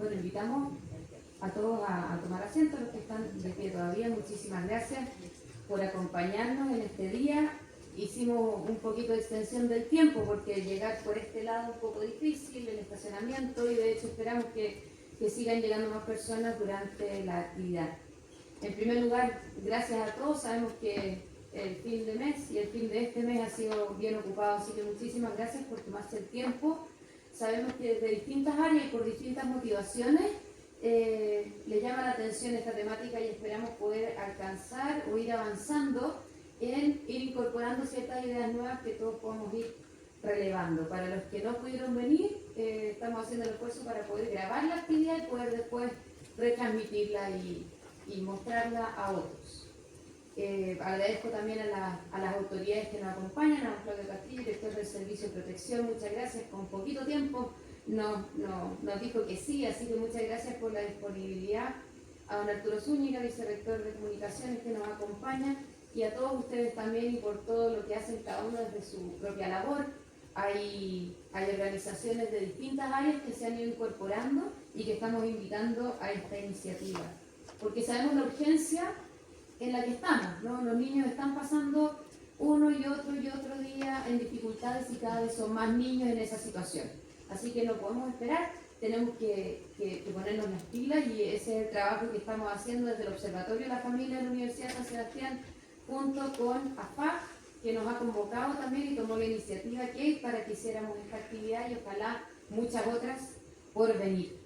Bueno, invitamos a todos a tomar asiento, los que están de pie todavía. Muchísimas gracias por acompañarnos en este día. Hicimos un poquito de extensión del tiempo porque llegar por este lado es un poco difícil, el estacionamiento, y de hecho esperamos que sigan llegando más personas durante la actividad. En primer lugar, gracias a todos. Sabemos que el fin de mes y el fin de este mes ha sido bien ocupado, así que muchísimas gracias por tomarse el tiempo. Sabemos que desde distintas áreas y por distintas motivaciones le llama la atención esta temática y esperamos poder alcanzar o ir avanzando en ir incorporando ciertas ideas nuevas que todos podemos ir relevando. Para los que no pudieron venir, estamos haciendo el esfuerzo para poder grabar la actividad y poder después retransmitirla y mostrarla a otros. Agradezco también a las autoridades que nos acompañan, a don Claudio Castillo, director del Servicio de Protección. Muchas gracias. Con poquito tiempo nos dijo que sí, así que muchas gracias por la disponibilidad. A don Arturo Zúñiga, vicerrector de Comunicaciones, que nos acompaña, y a todos ustedes también, y por todo lo que hacen cada uno desde su propia labor. Hay organizaciones de distintas áreas que se han ido incorporando y que estamos invitando a esta iniciativa, porque sabemos la urgencia en la que estamos, ¿no? Los niños están pasando uno y otro día en dificultades y cada vez son más niños en esa situación. Así que no podemos esperar, tenemos que ponernos las pilas, y ese es el trabajo que estamos haciendo desde el Observatorio de la Familia de la Universidad de San Sebastián, junto con AFAC, que nos ha convocado también y tomó la iniciativa para que hiciéramos esta actividad y ojalá muchas otras por venir.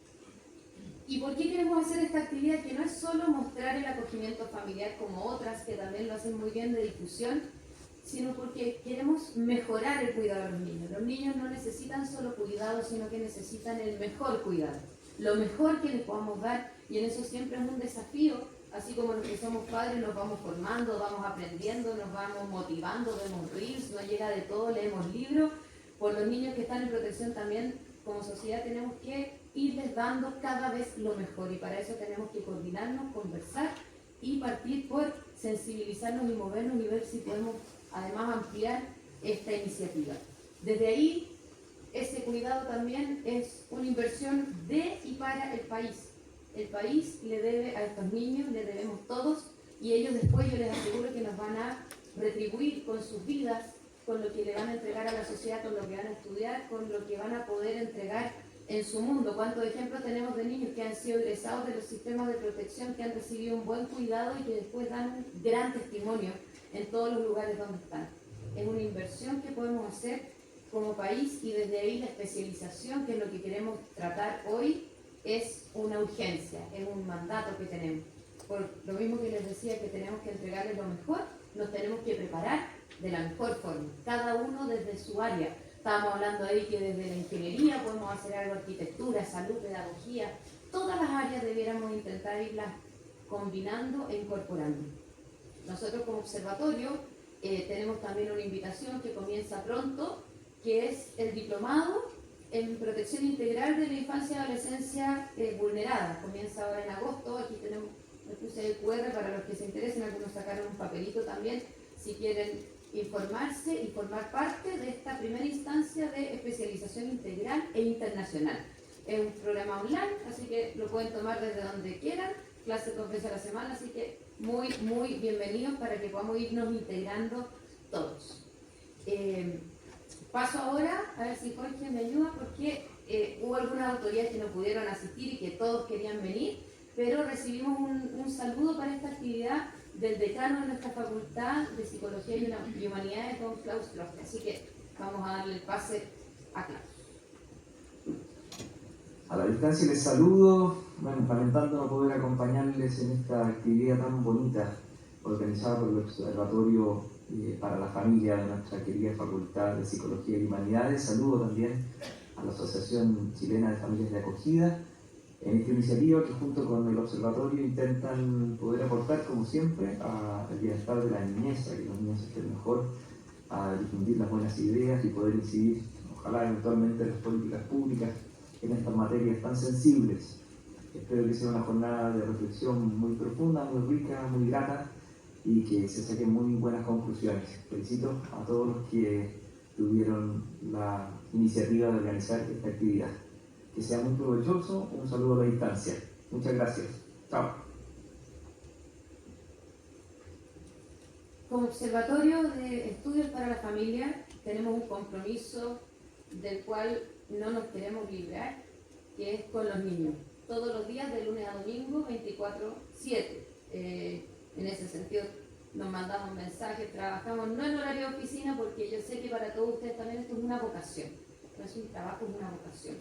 ¿Y por qué queremos hacer esta actividad? Que no es solo mostrar el acogimiento familiar como otras, que también lo hacen muy bien, de difusión, sino porque queremos mejorar el cuidado de los niños. Los niños no necesitan solo cuidado, sino que necesitan el mejor cuidado, lo mejor que les podamos dar, y en eso siempre es un desafío. Así como los que somos padres nos vamos formando, vamos aprendiendo, nos vamos motivando, vemos reels, nos llega de todo, leemos libros. Por los niños que están en protección también, como sociedad, tenemos que irles dando cada vez lo mejor, y para eso tenemos que coordinarnos, conversar y partir por sensibilizarnos y movernos y ver si podemos además ampliar esta iniciativa. Desde ahí, ese cuidado también es una inversión de y para el país. El país le debe a estos niños, le debemos todos, y ellos después, yo les aseguro que nos van a retribuir con sus vidas, con lo que le van a entregar a la sociedad, con lo que van a estudiar, con lo que van a poder entregar en su mundo. ¿Cuántos ejemplos tenemos de niños que han sido egresados de los sistemas de protección, que han recibido un buen cuidado y que después dan un gran testimonio en todos los lugares donde están? Es una inversión que podemos hacer como país, y desde ahí la especialización, que es lo que queremos tratar hoy, es una urgencia, es un mandato que tenemos. Por lo mismo que les decía, que tenemos que entregarles lo mejor, nos tenemos que preparar de la mejor forma, cada uno desde su área. Estábamos hablando ahí que desde la ingeniería podemos hacer algo, arquitectura, salud, pedagogía, todas las áreas debiéramos intentar irlas combinando e incorporando. Nosotros como observatorio tenemos también una invitación que comienza pronto, que es el diplomado en protección integral de la infancia y adolescencia vulnerada. Comienza ahora en agosto. Aquí tenemos, me puse el QR para los que se interesen, algunos sacaron un papelito también, si quieren informarse y formar parte de esta primera instancia de especialización integral e internacional. Es un programa online, así que lo pueden tomar desde donde quieran, clases 2 veces a la semana, así que muy bienvenidos para que podamos irnos integrando todos. Paso ahora, a ver si Jorge me ayuda, porque hubo algunas autoridades que no pudieron asistir y que todos querían venir, pero recibimos un saludo para esta actividad del decano de nuestra Facultad de Psicología y Humanidades, don Klaus Kloster. Así que vamos a darle el pase a Klaus. A la distancia les saludo, lamentando no poder acompañarles en esta actividad tan bonita organizada por el Observatorio para la Familia de nuestra querida Facultad de Psicología y Humanidades. Saludo también a la Asociación Chilena de Familias de Acogida en esta iniciativa que junto con el Observatorio intentan poder aportar, como siempre, al bienestar de la niñez, a que los niños estén mejor, a difundir las buenas ideas y poder incidir, ojalá eventualmente, en las políticas públicas en estas materias tan sensibles. Espero que sea una jornada de reflexión muy profunda, muy rica, muy grata, y que se saquen muy buenas conclusiones. Felicito a todos los que tuvieron la iniciativa de organizar esta actividad. que sea muy provechoso. Un saludo a la distancia. Muchas gracias. Chao. Como Observatorio de Estudios para la Familia tenemos un compromiso del cual no nos queremos librar, que es con los niños. Todos los días, de lunes a domingo, 24/7. En ese sentido, nos mandamos mensajes, trabajamos no en horario de oficina, porque yo sé que para todos ustedes también esto es una vocación. No es un trabajo, es una vocación.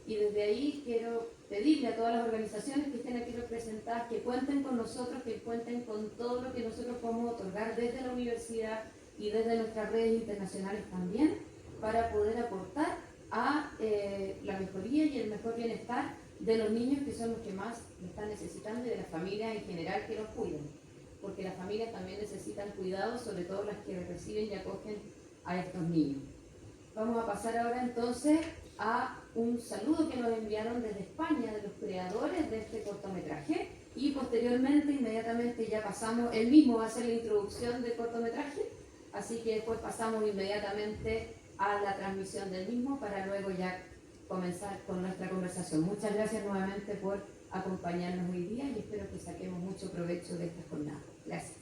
Y desde ahí quiero pedirle a todas las organizaciones que estén aquí representadas que cuenten con nosotros, que cuenten con todo lo que nosotros podemos otorgar desde la universidad y desde nuestras redes internacionales también, para poder aportar a la mejoría y el mejor bienestar de los niños, que son los que más lo están necesitando, y de las familias en general que los cuiden, porque las familias también necesitan cuidado, sobre todo las que reciben y acogen a estos niños. Vamos a pasar ahora entonces a un saludo que nos enviaron desde España, de los creadores de este cortometraje, y posteriormente, inmediatamente ya pasamos, él mismo va a hacer la introducción del cortometraje, así que después pasamos inmediatamente a la transmisión del mismo para luego ya comenzar con nuestra conversación. Muchas gracias nuevamente por acompañarnos hoy día y espero que saquemos mucho provecho de esta jornada. Gracias.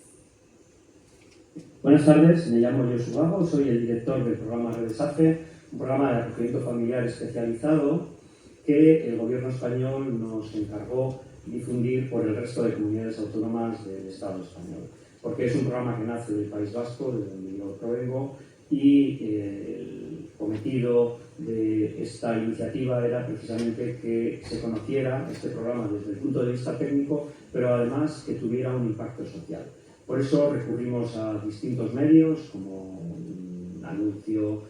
Buenas tardes, me llamo Josu Bajo, soy el director del programa Redes AFE, un programa de acogimiento familiar especializado que el gobierno español nos encargó difundir por el resto de comunidades autónomas del Estado español, porque es un programa que nace del País Vasco, de donde yo provengo, y el cometido de esta iniciativa era precisamente que se conociera este programa desde el punto de vista técnico, pero además que tuviera un impacto social. Por eso recurrimos a distintos medios, como un anuncio,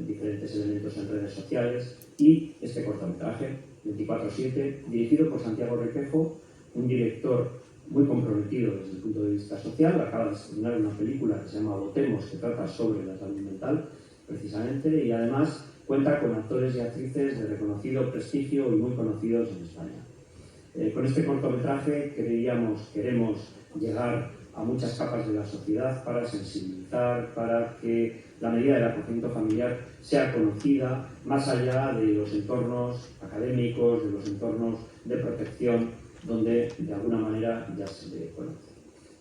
diferentes elementos en redes sociales y este cortometraje, 24/7, dirigido por Santiago Requejo, un director muy comprometido desde el punto de vista social. Acaba de estrenar una película que se llama Votemos, que trata sobre la salud mental, precisamente, y además cuenta con actores y actrices de reconocido prestigio y muy conocidos en España. Con este cortometraje queremos llegar a muchas capas de la sociedad para sensibilizar, para que la medida del acogimiento familiar sea conocida más allá de los entornos académicos, de los entornos de protección, donde de alguna manera ya se le conoce.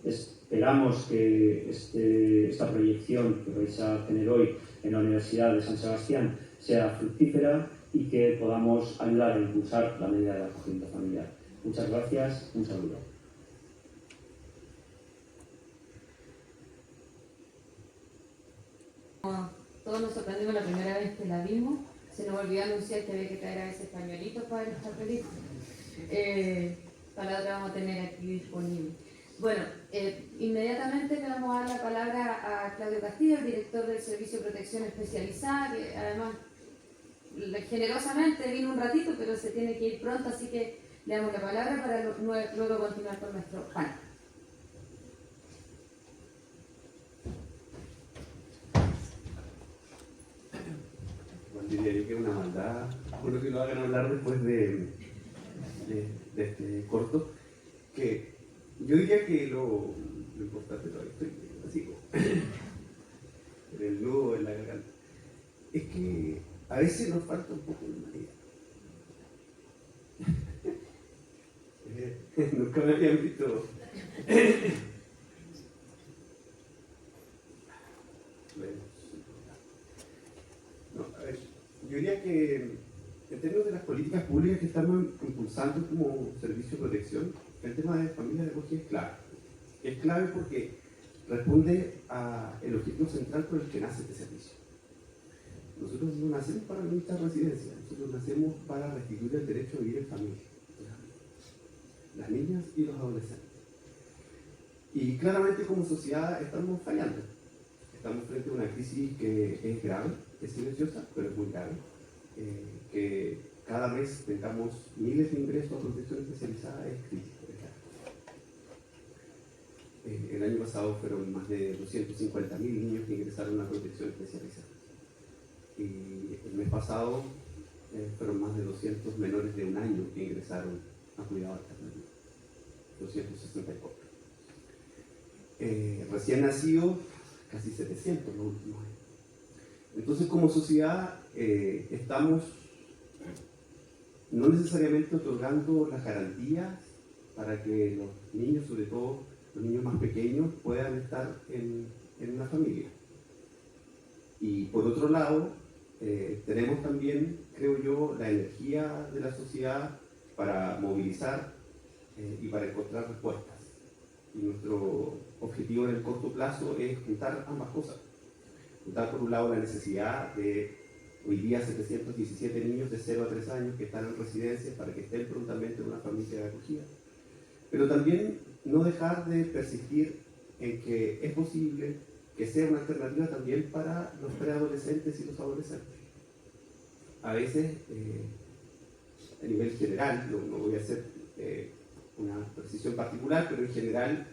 Esperamos que esta proyección que vais a tener hoy en la Universidad de San Sebastián sea fructífera y que podamos ayudar a impulsar la medida del acogimiento familiar. Muchas gracias, un saludo. Todos nos sorprendimos la primera vez que la vimos. Se nos olvidó anunciar que había que traer a veces pañuelitos para esta película. Para la otra vamos a tener aquí disponible. Bueno, inmediatamente le vamos a dar la palabra a Claudio Castillo, el director del Servicio de Protección Especializada, que además generosamente vino un ratito, pero se tiene que ir pronto, así que le damos la palabra para luego continuar con nuestro panel. Diría yo que es una maldad, por lo que lo hagan hablar después de este corto, que yo diría que lo importante, todavía estoy así como en el nudo, en la garganta, es que a veces nos falta un poco de humanidad. Nunca me habían visto. Yo diría que en términos de las políticas públicas que estamos impulsando como servicio de protección, el tema de familias de acogida es clave. Es clave porque responde al objetivo central por el que nace este servicio. Nosotros no nacemos para administrar residencias, nosotros nacemos para restituir el derecho a vivir en familia. Las niñas y los adolescentes. Y claramente como sociedad estamos fallando. Estamos frente a una crisis que es grave, es silenciosa, pero es muy grave. Que cada mes tengamos miles de ingresos a protección especializada es crítico. El año pasado fueron más de 250.000 niños que ingresaron a protección especializada. Y el mes pasado fueron más de 200 menores de un año que ingresaron a cuidado alternativo. 264. Recién nacido, casi 700 los últimos años. Entonces, como sociedad, estamos no necesariamente otorgando las garantías para que los niños, sobre todo los niños más pequeños, puedan estar en una familia. Y por otro lado, tenemos también, creo yo, la energía de la sociedad para movilizar y para encontrar respuestas. Y nuestro objetivo en el corto plazo es juntar ambas cosas. Juntar por un lado la necesidad de hoy día 717 niños de 0 a 3 años que están en residencias para que estén prontamente en una familia de acogida. Pero también no dejar de persistir en que es posible que sea una alternativa también para los preadolescentes y los adolescentes. A veces, a nivel general, no voy a hacer una precisión particular, pero en general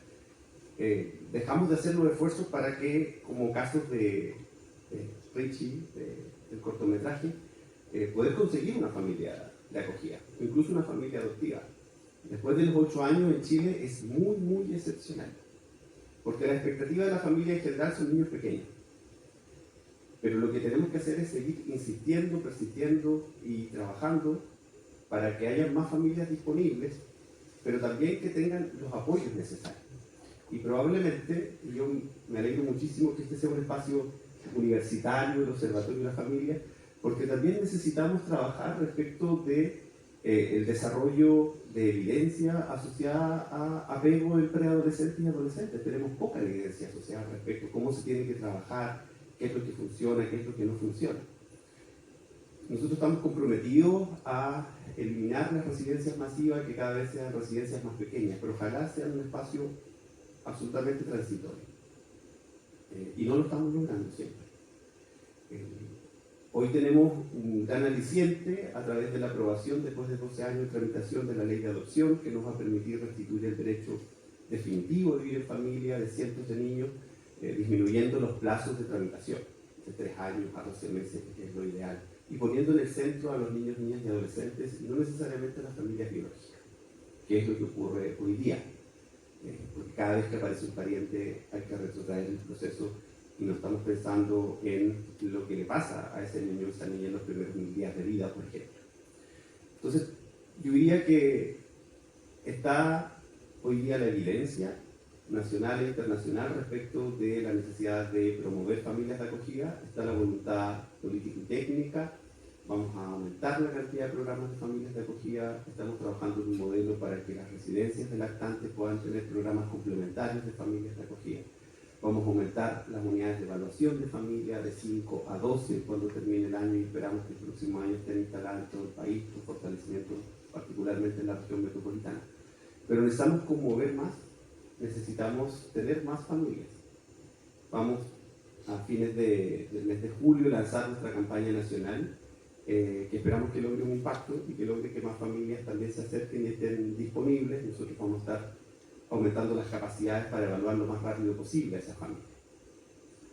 dejamos de hacer los esfuerzos para que, como casos de Richie, del cortometraje, poder conseguir una familia de acogida, o incluso una familia adoptiva. Después de los 8 años en Chile es muy, muy excepcional, porque la expectativa de la familia en general son niños pequeños. Pero lo que tenemos que hacer es seguir insistiendo, persistiendo y trabajando para que haya más familias disponibles, pero también que tengan los apoyos necesarios. Y probablemente, y yo me alegro muchísimo que este sea un espacio universitario, el Observatorio de la Familia, porque también necesitamos trabajar respecto de el desarrollo de evidencia asociada a apego en preadolescentes y adolescentes. Tenemos poca evidencia asociada respecto a cómo se tiene que trabajar, qué es lo que funciona, qué es lo que no funciona. Nosotros estamos comprometidos a eliminar las residencias masivas, que cada vez sean residencias más pequeñas, pero ojalá sean un espacio absolutamente transitorio. Y no lo estamos logrando siempre. Hoy tenemos un gran aliciente a través de la aprobación, después de 12 años de tramitación, de la ley de adopción, que nos va a permitir restituir el derecho definitivo de vivir en familia de cientos de niños, disminuyendo los plazos de tramitación, de 3 años a 12 meses, que es lo ideal, y poniendo en el centro a los niños, niñas y adolescentes, y no necesariamente a las familias biológicas, que es lo que ocurre hoy día. Porque cada vez que aparece un pariente hay que retrotraer el proceso y no estamos pensando en lo que le pasa a ese niño o esa niña en los primeros 1000 días de vida, por ejemplo. Entonces, yo diría que está hoy día la evidencia nacional e internacional respecto de la necesidad de promover familias de acogida, está la voluntad política y técnica. Vamos a aumentar la cantidad de programas de familias de acogida, estamos trabajando en un modelo para que las residencias de lactantes puedan tener programas complementarios de familias de acogida. Vamos a aumentar las unidades de evaluación de familia de 5 a 12 cuando termine el año y esperamos que el próximo año estén instaladas en todo el país, con fortalecimiento particularmente en la región metropolitana. Pero necesitamos conmover más, necesitamos tener más familias. Vamos a fines del mes de julio lanzar nuestra campaña nacional, que esperamos que logre un impacto y que logre que más familias también se acerquen y estén disponibles. Nosotros vamos a estar aumentando las capacidades para evaluar lo más rápido posible a esas familias.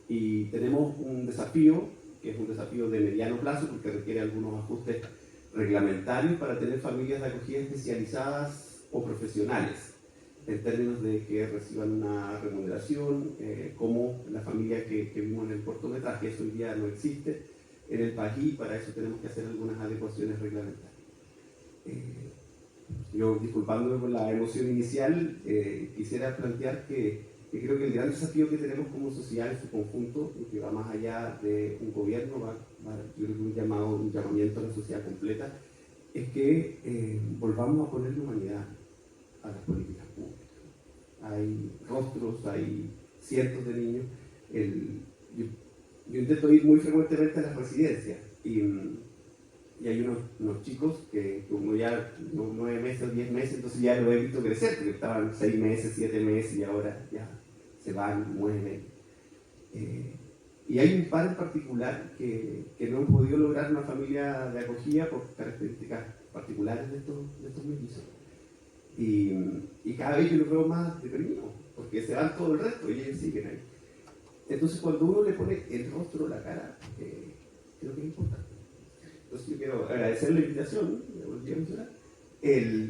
Y tenemos un desafío, que es un desafío de mediano plazo, porque requiere algunos ajustes reglamentarios para tener familias de acogida especializadas o profesionales, en términos de que reciban una remuneración, como la familia que vimos en el cortometraje. Eso hoy día no existe en el país, y para eso tenemos que hacer algunas adecuaciones reglamentarias. Yo, disculpándome por la emoción inicial, quisiera plantear que creo que el gran desafío que tenemos como sociedad en su conjunto, y que va más allá de un gobierno, yo creo que un llamamiento a la sociedad completa, es que volvamos a ponerle humanidad a las políticas públicas. Hay rostros, hay cientos de niños. Yo intento ir muy frecuentemente a las residencias y hay unos chicos que como ya 9 meses, 10 meses, entonces ya lo he visto crecer, porque estaban 6 meses, 7 meses y ahora ya se van, mueven. Y hay un par en particular que no han podido lograr una familia de acogida por características particulares de estos mellizos. Y cada vez yo los veo más deprimidos, porque se van todo el resto y ellos siguen ahí. Entonces, cuando uno le pone el rostro, la cara, creo que es importante. Entonces, yo quiero agradecer la invitación, me volví a mencionar,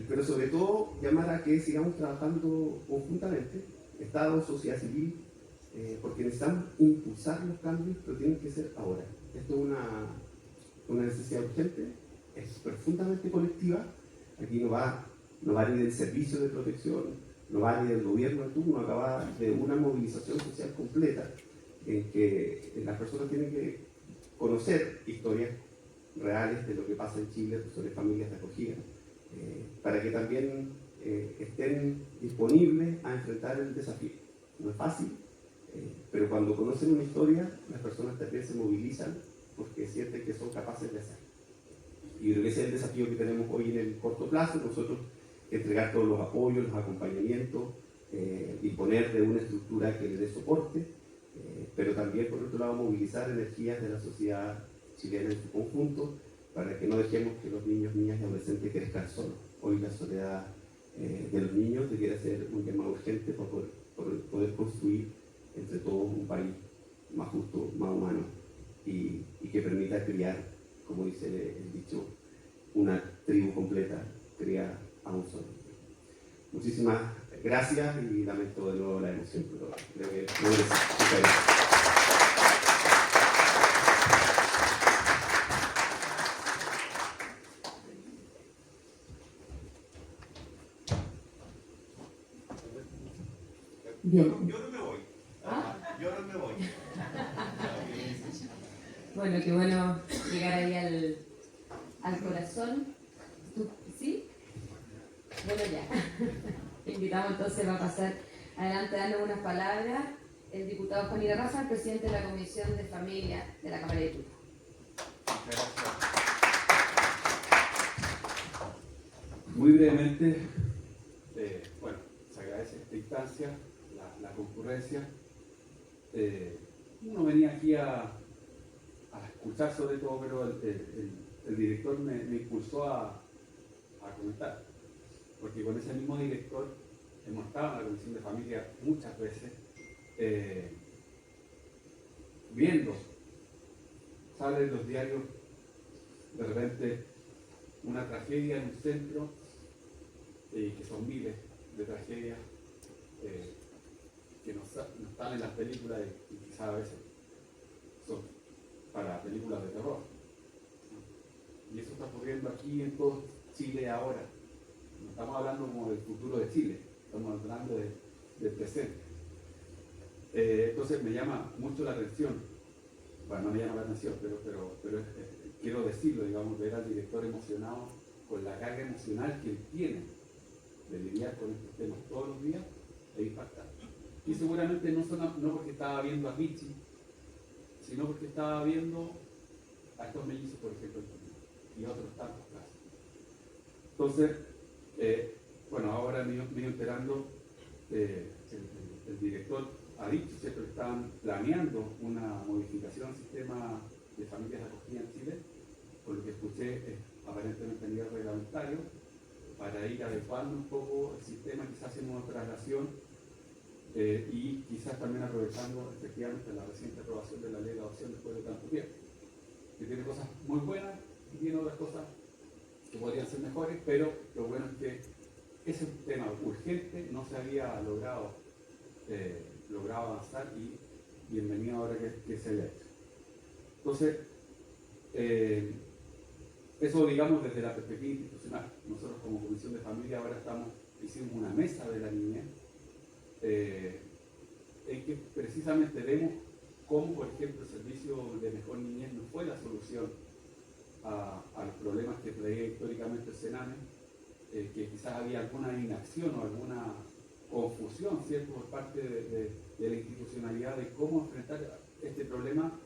pero sobre todo llamar a que sigamos trabajando conjuntamente, Estado, sociedad civil, porque necesitamos impulsar los cambios, pero tienen que ser ahora. Esto es una necesidad urgente, es profundamente colectiva. Aquí no va ni del servicio de protección, no va ni del gobierno de turno, acá va de una movilización social completa en que las personas tienen que conocer historias reales de lo que pasa en Chile sobre familias de acogida, para que también estén disponibles a enfrentar el desafío. No es fácil, pero cuando conocen una historia, las personas también se movilizan porque sienten que son capaces de hacer. Y creo que ese es el desafío que tenemos hoy en el corto plazo, nosotros entregar todos los apoyos, los acompañamientos, disponer de una estructura que le dé soporte, pero también, por otro lado, movilizar energías de la sociedad chilena en su conjunto para que no dejemos que los niños, niñas y adolescentes crezcan solos. Hoy la soledad de los niños debiera ser un tema urgente para poder construir entre todos un país más justo, más humano y que permita criar, como dice el dicho, una tribu completa, criar a un solo. Muchísimas gracias y lamento de nuevo la emoción, pero creo que no merece. Muchas gracias. Bien. Yo no me voy. Yo no me voy. Bueno, qué bueno llegar ahí al corazón. ¿Sí? Bueno, ya. Invitamos entonces, va a pasar adelante dando unas palabras el diputado Juan Irarrázaga, el presidente de la Comisión de Familia de la Cámara de Diputados. Muy brevemente, bueno, se agradece esta instancia, la concurrencia. Uno venía aquí a escuchar sobre todo, pero el director me impulsó a comentar, porque con ese mismo director hemos estado en la Comisión de Familia muchas veces, viendo, sale en los diarios de repente una tragedia en un centro, que son miles de tragedias que no están en las películas y quizás a veces son para películas de terror. Y eso está ocurriendo aquí en todo Chile ahora. No estamos hablando como del futuro de Chile, estamos hablando del presente. Entonces me llama mucho la atención, bueno, no me llama la atención, pero quiero decirlo, digamos, ver al director emocionado con la carga emocional que él tiene de lidiar con estos temas todos los días, es impactante. Y seguramente no porque estaba viendo a Vichy, sino porque estaba viendo a estos mellizos, por ejemplo, y otros tantos casos. Entonces, bueno, ahora me he ido enterando, el director ha dicho, ¿cierto?, que estaban planeando una modificación del sistema de familias acogidas en Chile, por lo que escuché, aparentemente a nivel reglamentario, para ir adecuando un poco el sistema, quizás haciendo una traslación, y quizás también aprovechando efectivamente la reciente aprobación de la ley de adopción después de tanto tiempo, que tiene cosas muy buenas y tiene otras cosas que podrían ser mejores, pero lo bueno es que ese tema urgente no se había logrado avanzar, y bienvenido ahora que se haya hecho. Entonces, eso, digamos, desde la perspectiva institucional. Nosotros como Comisión de Familia ahora hicimos una mesa de la niñez, en que precisamente vemos cómo, por ejemplo, el servicio de mejor niñez no fue la solución a los problemas que traía históricamente el Sename, que quizás había alguna inacción o alguna confusión, ¿cierto?, por parte de la institucionalidad de cómo enfrentar este problema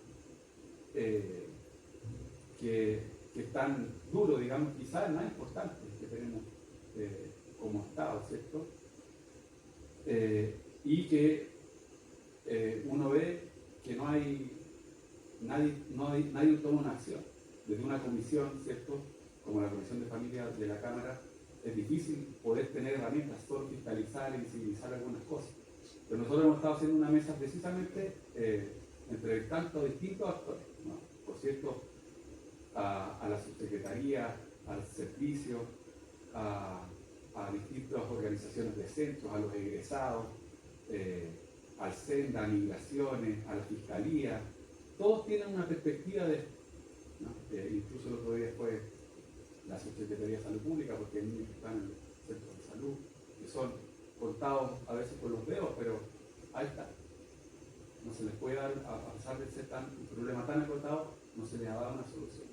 que es tan duro, digamos, quizás el más importante que tenemos como Estado, ¿cierto? Y que uno ve que nadie toma una acción. Desde una comisión, ¿cierto?, como la Comisión de Familia de la Cámara, es difícil poder tener herramientas, solo fiscalizar y visibilizar algunas cosas. Pero nosotros hemos estado haciendo una mesa precisamente entrevistando a distintos actores, ¿no? Por cierto, a la subsecretaría, al servicio, a distintas organizaciones de centros, a los egresados, al SENDA, a migraciones, a la fiscalía. Todos tienen una perspectiva de, ¿no? Incluso el otro día fue la Subsecretaría de Salud Pública, porque hay niños que están en el centro de salud, que son contados a veces con los dedos, pero ahí está. No se les puede dar, a pesar de ser un problema tan acotado, no se les ha dado una solución.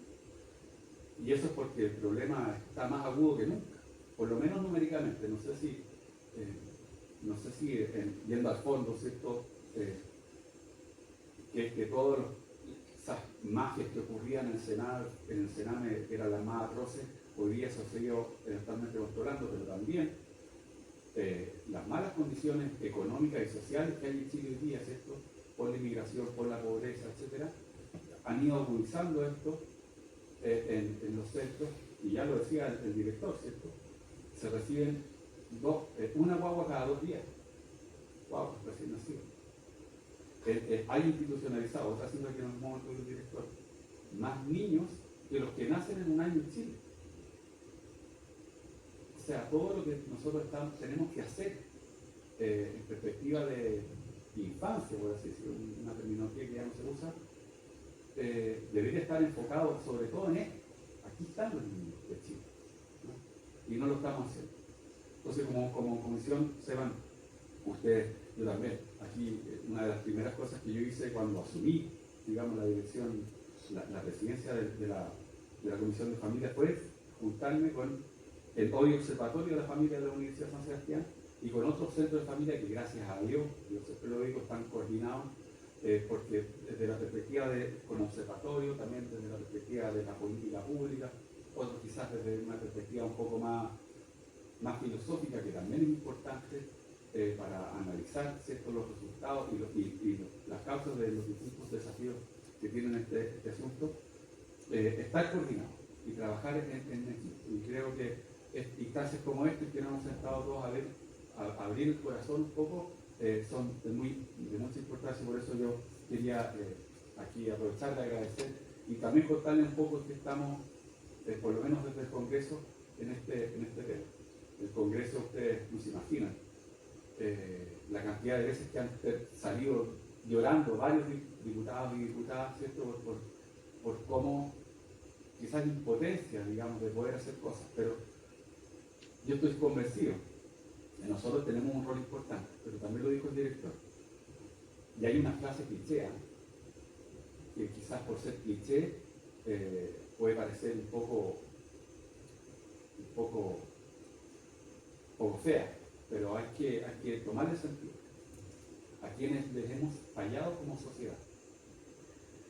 Y eso es porque el problema está más agudo que nunca, por lo menos numéricamente. No sé si yendo al fondo, ¿cierto? Que todas esas mafias que ocurrían en el Sename, que eran las más atroces, hoy día se han seguido eventualmente controlando, pero también las malas condiciones económicas y sociales que hay en Chile hoy día, ¿cierto? Por la inmigración, por la pobreza, etcétera, han ido agudizando esto en los centros, y ya lo decía el director, ¿cierto? Se reciben una guagua cada 2 días, guaguas recién nacidos. Hay institucionalizado, otra cifra que nos mueve el director, más niños que los que nacen en un año en Chile. O sea, todo lo que nosotros tenemos que hacer en perspectiva de infancia, por así decirlo, una terminología que ya no se usa, debería estar enfocado sobre todo en esto. Aquí están los niños de Chile, ¿no? Y no lo estamos haciendo. Entonces, como comisión, sepan ustedes, yo también, aquí una de las primeras cosas que yo hice cuando asumí, digamos, la dirección, la presidencia de la Comisión de Familia fue juntarme con el hoy Observatorio de la Familia de la Universidad de San Sebastián y con otros centros de familia que, gracias a Dios, yo siempre lo digo, están coordinados, porque desde la perspectiva con observatorio, también desde la perspectiva de la política pública, otros quizás desde una perspectiva un poco más filosófica, que también es importante para analizar, ¿cierto?, los resultados y las causas de los distintos desafíos que tienen este asunto, estar coordinado y trabajar en equipo. Y creo que instancias como esta, que nos hemos sentado todos a abrir el corazón un poco, son de mucha importancia. Por eso yo quería aquí aprovechar de agradecer y también contarles un poco que estamos, por lo menos desde el Congreso, en este tema. El Congreso, ustedes no se imaginan la cantidad de veces que han salido llorando varios diputados y diputadas, ¿cierto?, por cómo quizás impotencia, digamos, de poder hacer cosas. Pero yo estoy convencido que nosotros tenemos un rol importante, pero también lo dijo el director. Y hay una frase cliché, que quizás por ser cliché puede parecer un poco fea, pero hay que tomarle sentido a quienes les hemos fallado como sociedad.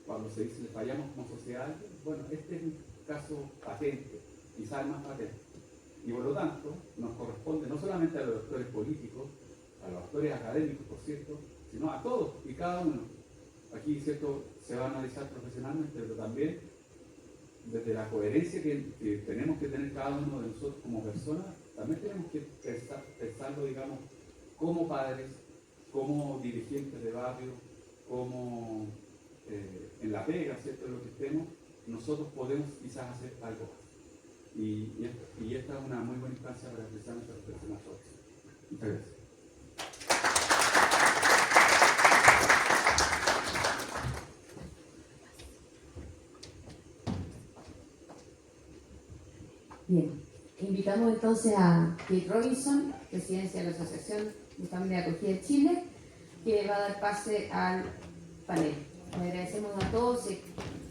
Cuando se dice le fallamos como sociedad, bueno, este es un caso patente, quizás el más patente. Y por lo tanto, nos corresponde no solamente a los actores políticos, a los actores académicos, por cierto, sino a todos y cada uno. Aquí, ¿cierto?, se va a analizar profesionalmente, pero también desde la coherencia que tenemos que tener cada uno de nosotros como personas, también tenemos que pensarlo, digamos, como padres, como dirigentes de barrio, como en la pega, ¿cierto?, de lo que estemos, nosotros podemos quizás hacer algo más. Y esta es una muy buena instancia para empezar nuestras personas todas. Muchas gracias. Bien, invitamos entonces a Kate Robinson, presidencia de la Asociación de Familia de Acogida de Chile, que va a dar pase al panel. Le agradecemos a todos,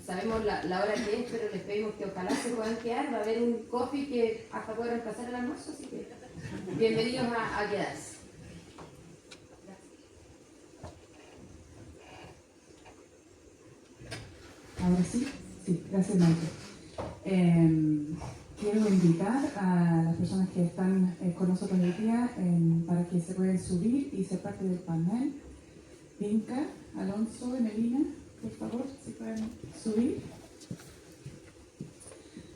sabemos la hora que es, pero les pedimos que ojalá se puedan quedar. Va a haber un coffee que hasta puede reemplazar el almuerzo, así que bienvenidos a quedarse. Ahora sí, gracias, Maite. Quiero invitar a las personas que están con nosotros hoy día para que se puedan subir y ser parte del panel. Vinca, Alonso, Emelina, por favor, si pueden subir.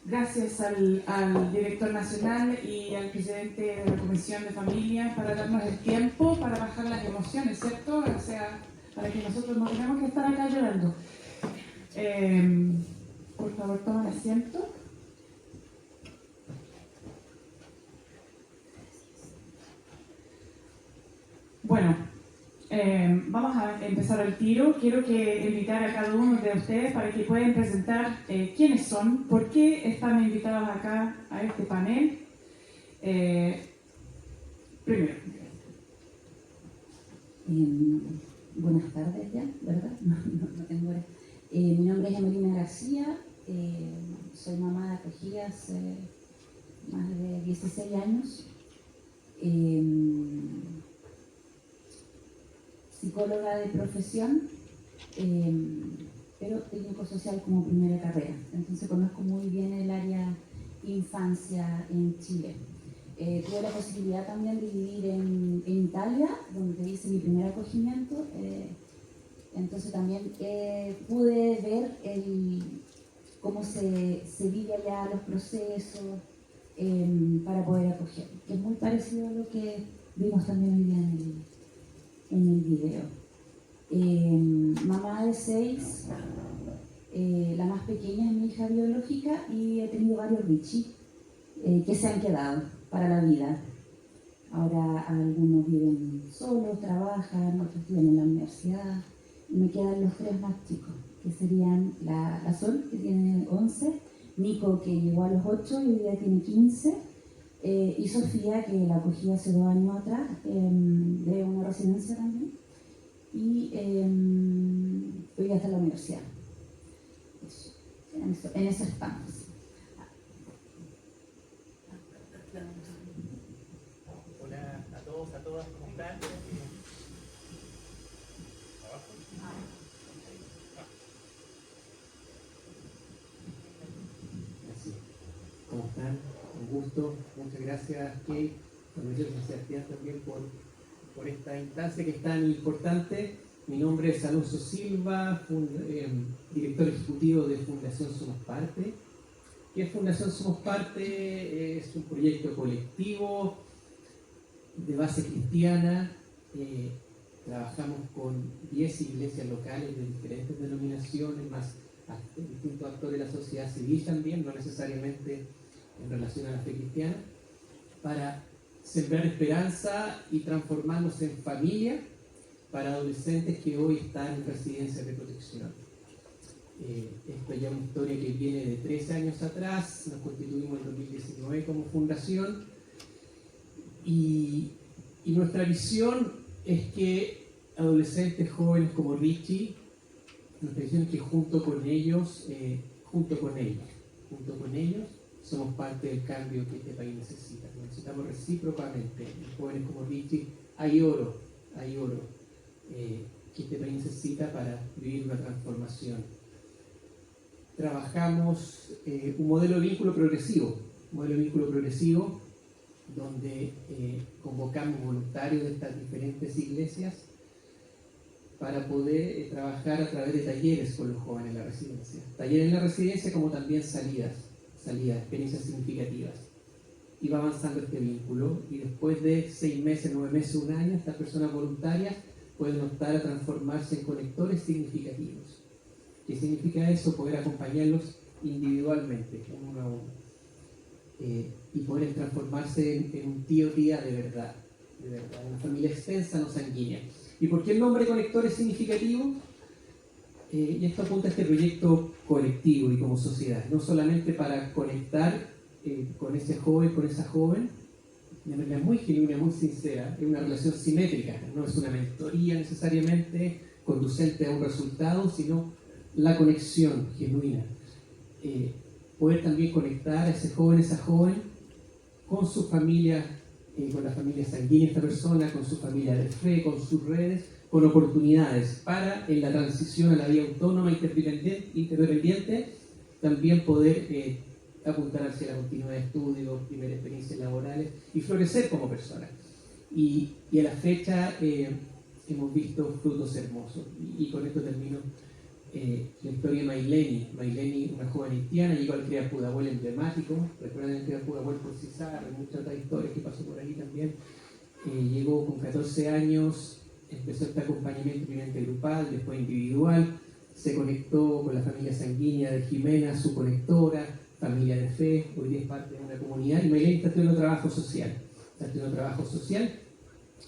Gracias al director nacional y al presidente de la Comisión de Familia para darnos el tiempo para bajar las emociones, ¿cierto? O sea, para que nosotros no tengamos que estar acá llorando. Por favor, tomen asiento. Bueno, Vamos a empezar al tiro. Quiero invitar a cada uno de ustedes para que puedan presentar quiénes son, por qué están invitados acá a este panel. Primero. Buenas tardes ya, ¿verdad? No tengo hora. Mi nombre es Emelina García, soy mamá de acogida hace más de 16 años. Psicóloga de profesión, pero técnico social como primera carrera. Entonces conozco muy bien el área infancia en Chile. Tuve la posibilidad también de vivir en Italia, donde hice mi primer acogimiento. Entonces también pude ver cómo se vive allá, los procesos para poder acoger, que es muy parecido a lo que vimos también hoy día en el video. Mamá de 6, la más pequeña es mi hija biológica y he tenido varios Richie que se han quedado para la vida. Ahora algunos viven solos, trabajan, otros viven en la universidad y me quedan los 3 más chicos, que serían la Sol, que tiene 11, Nico, que llegó a los 8 y hoy día tiene 15, y Sofía, que la acogí hace 2 años atrás, de una residencia también, y hoy ya está en la universidad. En eso estamos. Hola a todos, a todas, ¿cómo están? Así. ¿Cómo están? Un gusto. Muchas gracias, Kate, gracias Sebastián también por esta instancia que es tan importante. Mi nombre es Alonso Silva, director ejecutivo de Fundación Somos Parte. ¿Qué es Fundación Somos Parte? Es un proyecto colectivo de base cristiana. Trabajamos con 10 iglesias locales de diferentes denominaciones, más distintos actores de la sociedad civil también, no necesariamente en relación a la fe cristiana, para sembrar esperanza y transformarnos en familia para adolescentes que hoy están en residencias de protección. Esto ya es una historia que viene de 13 años atrás, nos constituimos en 2019 como fundación y nuestra visión es que adolescentes jóvenes como Richie, nuestra visión es que junto con ellos, somos parte del cambio que este país necesita. Lo necesitamos recíprocamente. En jóvenes como Richie hay oro que este país necesita para vivir una transformación. Trabajamos un modelo de vínculo progresivo, donde convocamos voluntarios de estas diferentes iglesias para poder trabajar a través de talleres con los jóvenes en la residencia. Talleres en la residencia como también salidas, experiencias significativas. Y va avanzando este vínculo y después de 6 meses, 9 meses, 1 año, estas personas voluntarias pueden optar a transformarse en conectores significativos. ¿Qué significa eso? Poder acompañarlos individualmente, uno a uno. Y poder transformarse en un tío-tía de verdad, una familia extensa, no sanguínea. ¿Y por qué el nombre Conectores Significativos? Y esto apunta a este proyecto colectivo y como sociedad, no solamente para conectar con ese joven, con esa joven, de manera muy genuina, muy sincera, es una relación simétrica, no es una mentoría necesariamente conducente a un resultado, sino la conexión genuina. Poder también conectar a ese joven, esa joven, con su familia, con la familia sanguínea de esta persona, con su familia de fe, con sus redes, con oportunidades para en la transición a la vida autónoma interdependiente también poder apuntar hacia la continuidad de estudios, primeras experiencias laborales y florecer como personas. Y a la fecha hemos visto frutos hermosos. Y con esto termino la historia de Maileni, una joven haitiana, llegó al CREA Pudahuel emblemático. Recuerden el CREA Pudahuel por Cizar, hay muchas otras historias que pasó por ahí también. Llegó con 14 años, empezó este acompañamiento primeramente grupal, después individual, se conectó con la familia sanguínea de Jimena, su conectora, familia de fe, hoy día es parte de una comunidad, y Maileni está haciendo trabajo social,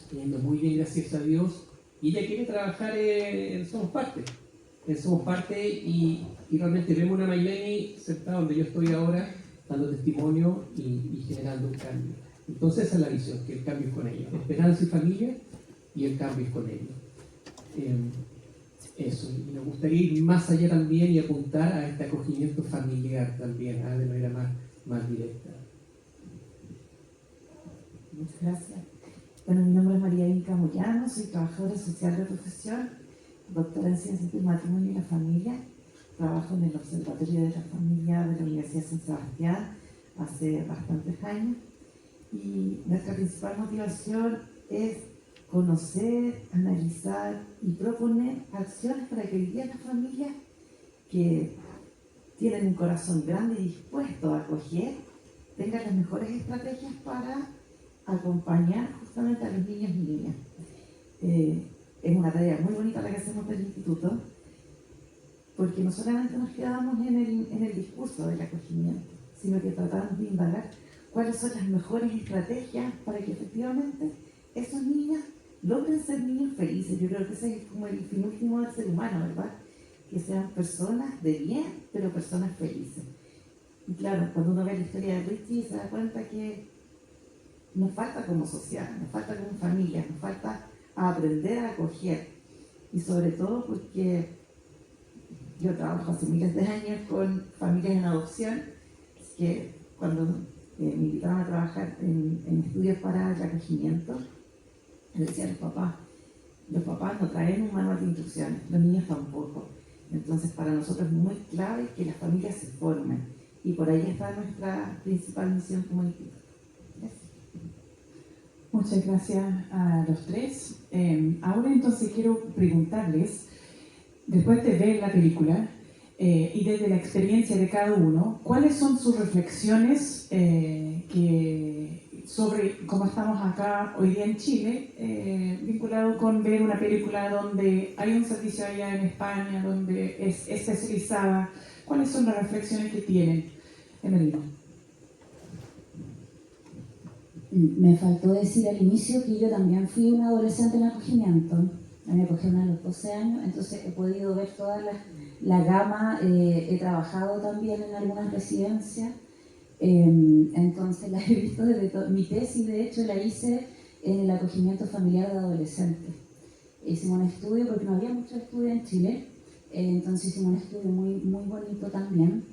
teniendo muy bien, gracias a Dios, y ella quiere trabajar en Somos Parte. Y realmente vemos una Maileni sentada donde yo estoy ahora, dando testimonio y generando un cambio. Entonces esa es la visión, que el cambio es con ellos. Esperanza y familia, y el cambio es con ellos. Eso, y me gustaría ir más allá también y apuntar a este acogimiento familiar también, de manera más directa. Muchas gracias. Bueno, mi nombre es María Inca Moyano, soy trabajadora social de profesión, doctora en Ciencias del Matrimonio y la Familia. Trabajo en el Observatorio de la Familia de la Universidad de San Sebastián hace bastantes años. Y nuestra principal motivación es conocer, analizar y proponer acciones para que hoy día las familias que tienen un corazón grande y dispuesto a acoger tengan las mejores estrategias para acompañar justamente a los niños y niñas. Es una tarea muy bonita la que hacemos del instituto, porque no solamente nos quedamos en el discurso del acogimiento, sino que tratamos de indagar cuáles son las mejores estrategias para que efectivamente esos niños logren ser niños felices. Yo creo que ese es como el fin último del ser humano, ¿verdad? Que sean personas de bien, pero personas felices. Y claro, cuando uno ve la historia de Richie se da cuenta que nos falta como sociedad, nos falta como familia, nos falta aprender a acoger. Y sobre todo porque yo trabajo hace miles de años con familias en adopción, que cuando me invitaban a trabajar en estudios para el acogimiento, les decía a los papás no traen un manual de instrucciones, los niños tampoco. Entonces para nosotros es muy clave que las familias se formen, y por ahí está nuestra principal misión como instituto. Muchas gracias a los tres. Ahora entonces quiero preguntarles, después de ver la película y desde la experiencia de cada uno, ¿cuáles son sus reflexiones sobre cómo estamos acá hoy día en Chile, vinculado con ver una película donde hay un servicio allá en España, donde es especializada? ¿Cuáles son las reflexiones que tienen, Emelina? Me faltó decir al inicio que yo también fui una adolescente en acogimiento. Me acogieron a los 12 años, entonces he podido ver toda la gama. He trabajado también en algunas residencias, entonces la he visto desde todo. Mi tesis, de hecho, la hice en el acogimiento familiar de adolescentes. Hicimos un estudio, porque no había mucho estudio en Chile, entonces hicimos un estudio muy, muy bonito también,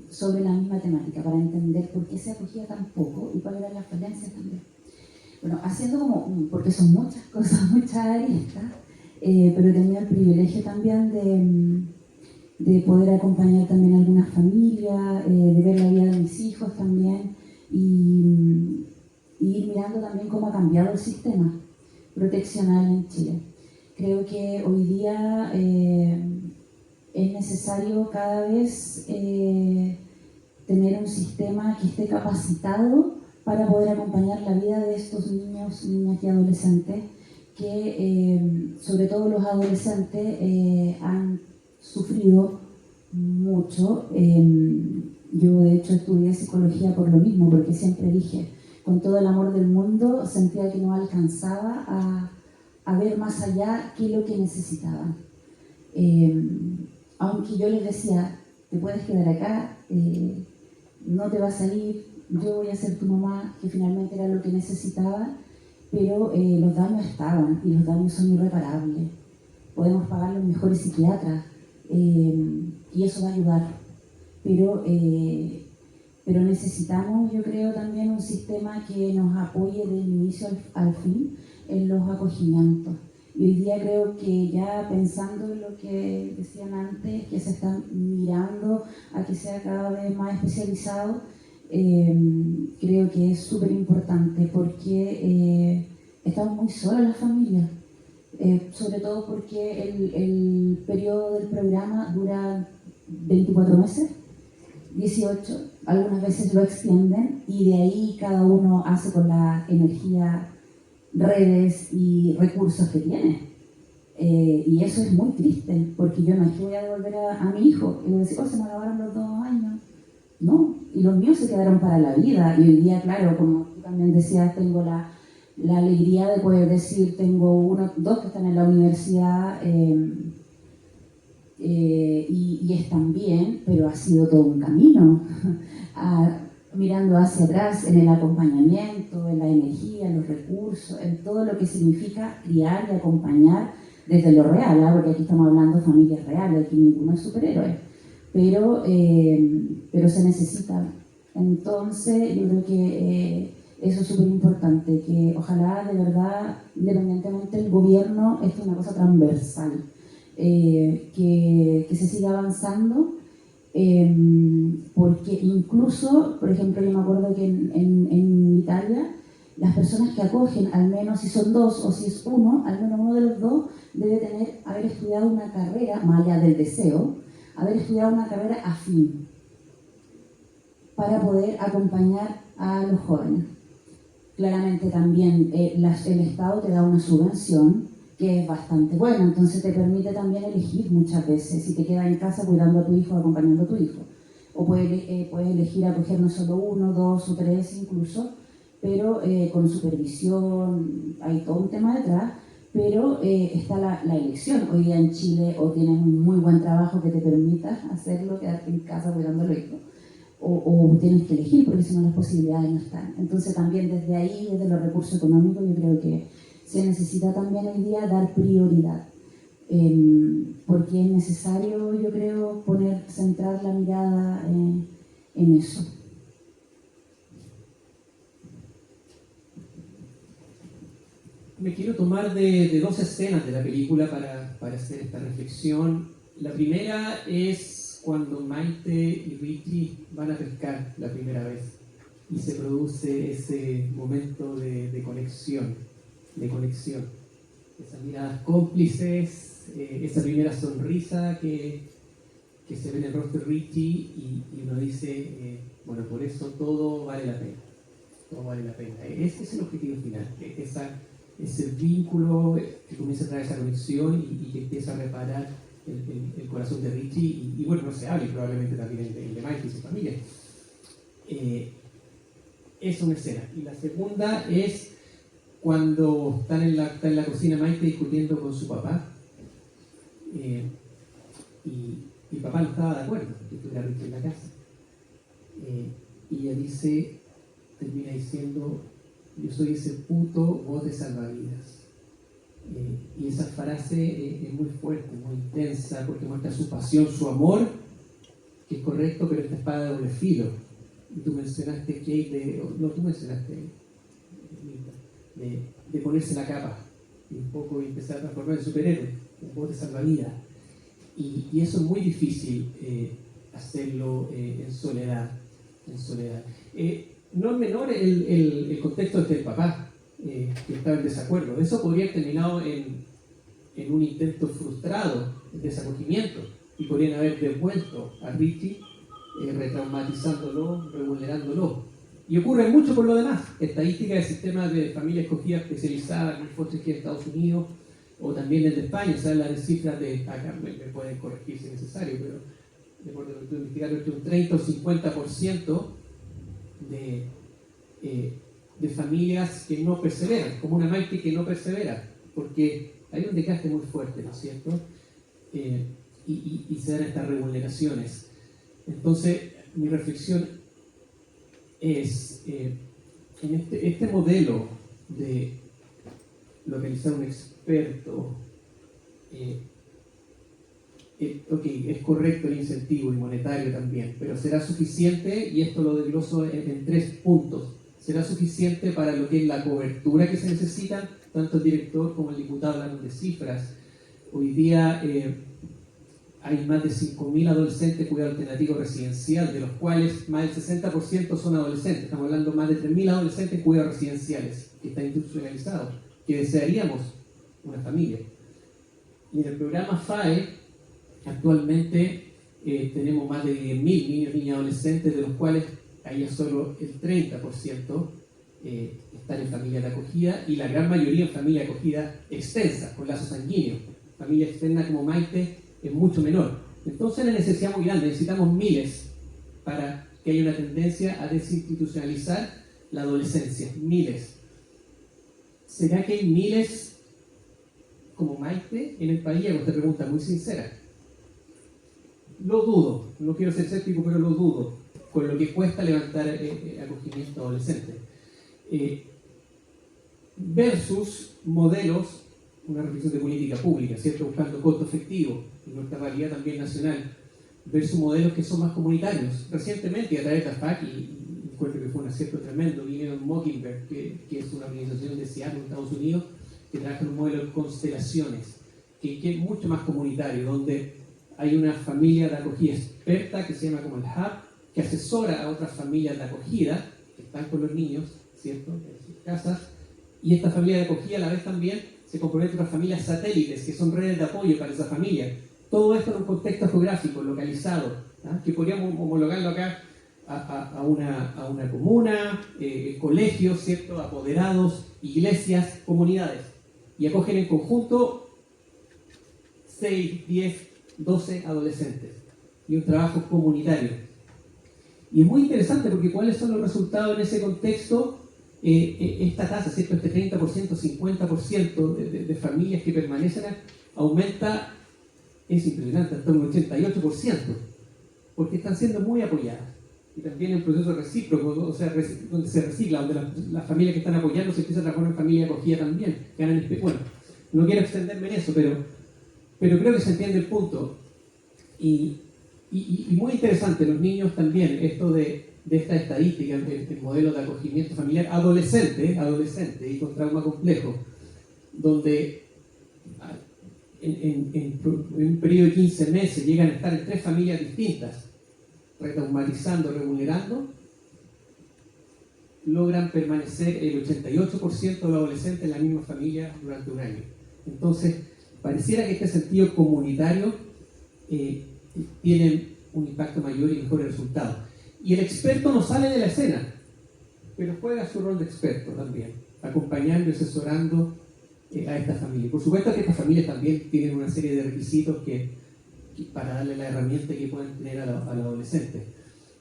sobre la misma temática, para entender por qué se acogía tan poco y cuáles eran las falencias también. Bueno, haciendo como, porque son muchas cosas, muchas aristas, pero he tenido el privilegio también de poder acompañar también a algunas familias, de ver la vida de mis hijos también, y ir mirando también cómo ha cambiado el sistema proteccional en Chile. Creo que hoy día es necesario cada vez tener un sistema que esté capacitado para poder acompañar la vida de estos niños, niñas y adolescentes, que sobre todo los adolescentes han sufrido mucho. Yo de hecho estudié psicología por lo mismo, porque siempre dije, con todo el amor del mundo, sentía que no alcanzaba a ver más allá qué es lo que necesitaban. Aunque yo les decía, te puedes quedar acá, no te vas a ir, yo voy a ser tu mamá, que finalmente era lo que necesitaba, pero los daños estaban, y los daños son irreparables. Podemos pagar los mejores psiquiatras, y eso va a ayudar, pero necesitamos, yo creo, también un sistema que nos apoye del inicio al fin en los acogimientos. Y hoy día creo que, ya pensando en lo que decían antes, que se están mirando a que sea cada vez más especializado, creo que es súper importante, porque estamos muy solas las familias, sobre todo porque el periodo del programa dura 24 meses, 18, algunas veces lo extienden, y de ahí cada uno hace con la energía, redes y recursos que tiene. Y eso es muy triste, porque yo no es que voy a devolver a mi hijo y voy a decir, se me acabaron los 2 años. No, y los míos se quedaron para la vida. Y hoy día, claro, como tú también decías, tengo la alegría de poder decir, tengo dos que están en la universidad y están bien, pero ha sido todo un camino. Mirando hacia atrás en el acompañamiento, en la energía, en los recursos, en todo lo que significa criar y acompañar desde lo real, porque aquí estamos hablando de familias reales, aquí ninguno es superhéroe, pero se necesita. Entonces yo creo que eso es súper importante, que ojalá de verdad, independientemente del gobierno, esto es una cosa transversal, que se siga avanzando. Porque incluso, por ejemplo, yo me acuerdo que en Italia las personas que acogen, al menos si son dos o si es uno, al menos uno de los dos debe haber estudiado una carrera, más allá del deseo, haber estudiado una carrera afín para poder acompañar a los jóvenes. Claramente también el Estado te da una subvención que es bastante buena, entonces te permite también elegir muchas veces si te quedas en casa cuidando a tu hijo, acompañando a tu hijo. O puedes elegir acoger no solo uno, dos o tres incluso, pero con supervisión, hay todo un tema detrás, pero está la elección. Hoy día en Chile o tienes un muy buen trabajo que te permita hacerlo, quedarte en casa cuidando a los hijos, o tienes que elegir porque si no las posibilidades no están. Entonces también desde ahí, desde los recursos económicos, yo creo que se necesita también hoy día dar prioridad, porque es necesario, yo creo, centrar la mirada en eso. Me quiero tomar de dos escenas de la película para hacer esta reflexión. La primera es cuando Maite y Richie van a pescar la primera vez y se produce ese momento de conexión. Esas miradas cómplices, esa primera sonrisa que se ve en el rostro de Richie y uno dice, bueno, por eso todo vale la pena. Ese es el objetivo final, ese vínculo que comienza a traer esa conexión y que empieza a reparar el corazón de Richie y bueno, no se hable probablemente también el de Mike y su familia. Es una escena. Y la segunda es cuando está en la cocina Maite discutiendo con su papá y el papá no estaba de acuerdo que estuviera Richie en la casa. Y ella termina diciendo, yo soy ese puto bote salvavidas. Y esa frase es muy fuerte, muy intensa, porque muestra su pasión, su amor, que es correcto, pero esta espada de doble filo. Y tú mencionaste, Kate, de ponerse la capa y un poco empezar a transformar en superhéroe, un bote salvavidas. Y eso es muy difícil hacerlo en soledad. No es menor el contexto del papá, que estaba en desacuerdo. Eso podría haber terminado en un intento frustrado, en desacogimiento, y podrían haber devuelto a Richie, retraumatizándolo, revulnerándolo. Y ocurre mucho por lo demás. Estadísticas de sistemas de familia escogida especializada en el Foster Care de Estados Unidos, o también desde España, se habla de cifras de, acá me pueden corregir si es necesario, pero de acuerdo a lo que estoy investigando, entre un 30 o 50% de familias que no perseveran, como una Maite que no persevera, porque hay un desgaste muy fuerte, ¿no es cierto? Y se dan estas revulneraciones. Entonces, mi reflexión es, en este modelo de localizar un experto, es correcto el incentivo y monetario también, pero será suficiente, y esto lo desgloso en 3 puntos, será suficiente para lo que es la cobertura que se necesita. Tanto el director como el diputado hablan de cifras. Hoy día hay más de 5.000 adolescentes de cuidado alternativo residencial, de los cuales más del 60% son adolescentes. Estamos hablando de más de 3.000 adolescentes en cuidados residenciales, que están institucionalizados, que desearíamos una familia. Y en el programa FAE, actualmente tenemos más de 10.000 niños, niñas y adolescentes, de los cuales ahí solo el 30% están en familia de acogida, y la gran mayoría en familia de acogida extensa, con lazos sanguíneos. Familia externa como Maite es mucho menor. Entonces la necesidad muy grande, necesitamos miles para que haya una tendencia a desinstitucionalizar la adolescencia, miles. ¿será que hay miles como Maite en el país? Hago esta pregunta muy sincera. Lo dudo, no quiero ser escéptico, pero lo dudo, con lo que cuesta levantar acogimiento adolescente. Versus modelos, una reflexión de política pública, ¿cierto? Buscando costo efectivo, en nuestra realidad también nacional, versus modelos que son más comunitarios. Recientemente, a través de AFAC, y encuentro que fue un acierto tremendo, vinieron Mockingbird, que es una organización de Seattle, Estados Unidos, que trabaja en un modelo de constelaciones, que es mucho más comunitario, donde hay una familia de acogida experta que se llama como el Hub, que asesora a otras familias de acogida, que están con los niños, ¿cierto?, en sus casas, y esta familia de acogida a la vez también se compromete a otras familias satélites, que son redes de apoyo para esa familia. Todo esto en un contexto geográfico, localizado, ¿ah? Que podríamos homologarlo acá a una comuna, colegios, ¿cierto?, apoderados, iglesias, comunidades, y acogen en conjunto 6, 10, 12 adolescentes, y un trabajo comunitario. Y es muy interesante porque ¿cuáles son los resultados en ese contexto? Esta tasa, ¿cierto?, este 30%, 50% de familias que permanecen aumenta, es impresionante, hasta un 88%, porque están siendo muy apoyadas. Y también el proceso recíproco, o sea, donde se recicla, donde las familias que están apoyando se empiezan a transformar en familia de acogida también. Bueno, no quiero extenderme en eso, pero creo que se entiende el punto. Y muy interesante, los niños también, esto de esta estadística, el modelo de acogimiento familiar adolescente y con trauma complejo, donde en un periodo de 15 meses llegan a estar en 3 familias distintas, retraumatizando, revulnerando, logran permanecer el 88% de los adolescentes en la misma familia durante un año. Entonces, pareciera que este sentido comunitario tiene un impacto mayor y mejores resultados. Y el experto no sale de la escena, pero juega su rol de experto también, acompañando y asesorando a estas familias. Por supuesto que estas familias también tienen una serie de requisitos que para darle la herramienta que pueden tener al adolescente.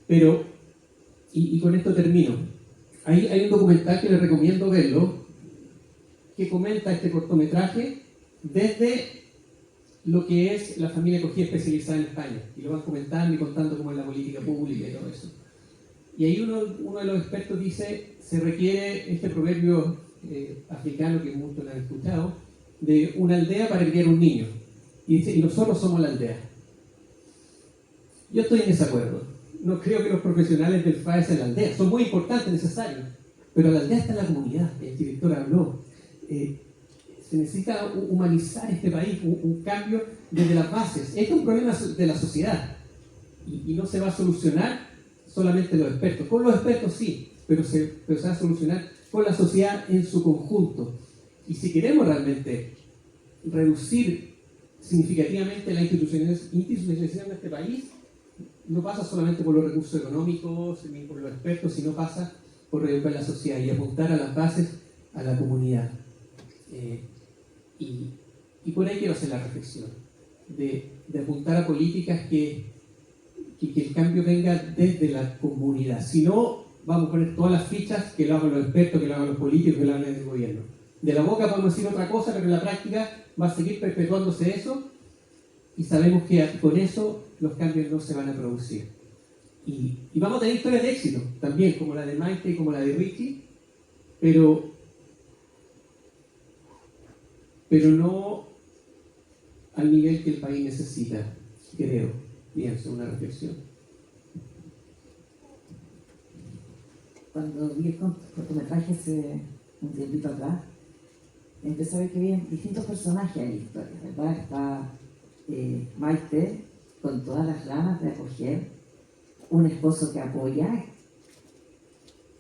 Pero, y con esto termino, hay un documental que les recomiendo verlo, que comenta este cortometraje desde lo que es la familia acogida especializada en España, y lo van comentando y contando cómo es la política pública y todo eso. Y ahí uno de los expertos dice, se requiere este proverbio africano que muchos lo han escuchado, de una aldea para criar un niño. Y dice, y nosotros somos la aldea. Yo estoy en desacuerdo. No creo que los profesionales del FAE sean la aldea. Son muy importantes, necesarios. Pero la aldea está en la comunidad. El director habló. Se necesita humanizar este país, un cambio desde las bases. Este es un problema de la sociedad. Y no se va a solucionar solamente los expertos. Con los expertos sí, pero se va a solucionar con la sociedad en su conjunto. Y si queremos realmente reducir significativamente la institucionalización de este país, no pasa solamente por los recursos económicos ni por los expertos, sino pasa por reeducar la sociedad y apuntar a las bases a la comunidad. Y por ahí quiero hacer la reflexión de apuntar a políticas que el cambio venga desde la comunidad. Si no, vamos a poner todas las fichas que lo hagan los expertos, que lo hagan los políticos, que lo hagan el gobierno. De la boca podemos decir otra cosa, pero en la práctica va a seguir perpetuándose eso, y sabemos que con eso los cambios no se van a producir. Y vamos a tener historias de éxito también, como la de Maite y como la de Richie, pero no al nivel que el país necesita, creo. Pienso, una reflexión. Cuando vi el cortometraje hace un tiempito atrás, empecé a ver que había distintos personajes en la historia, ¿verdad? Está Maite, con todas las ganas de acoger, un esposo que apoya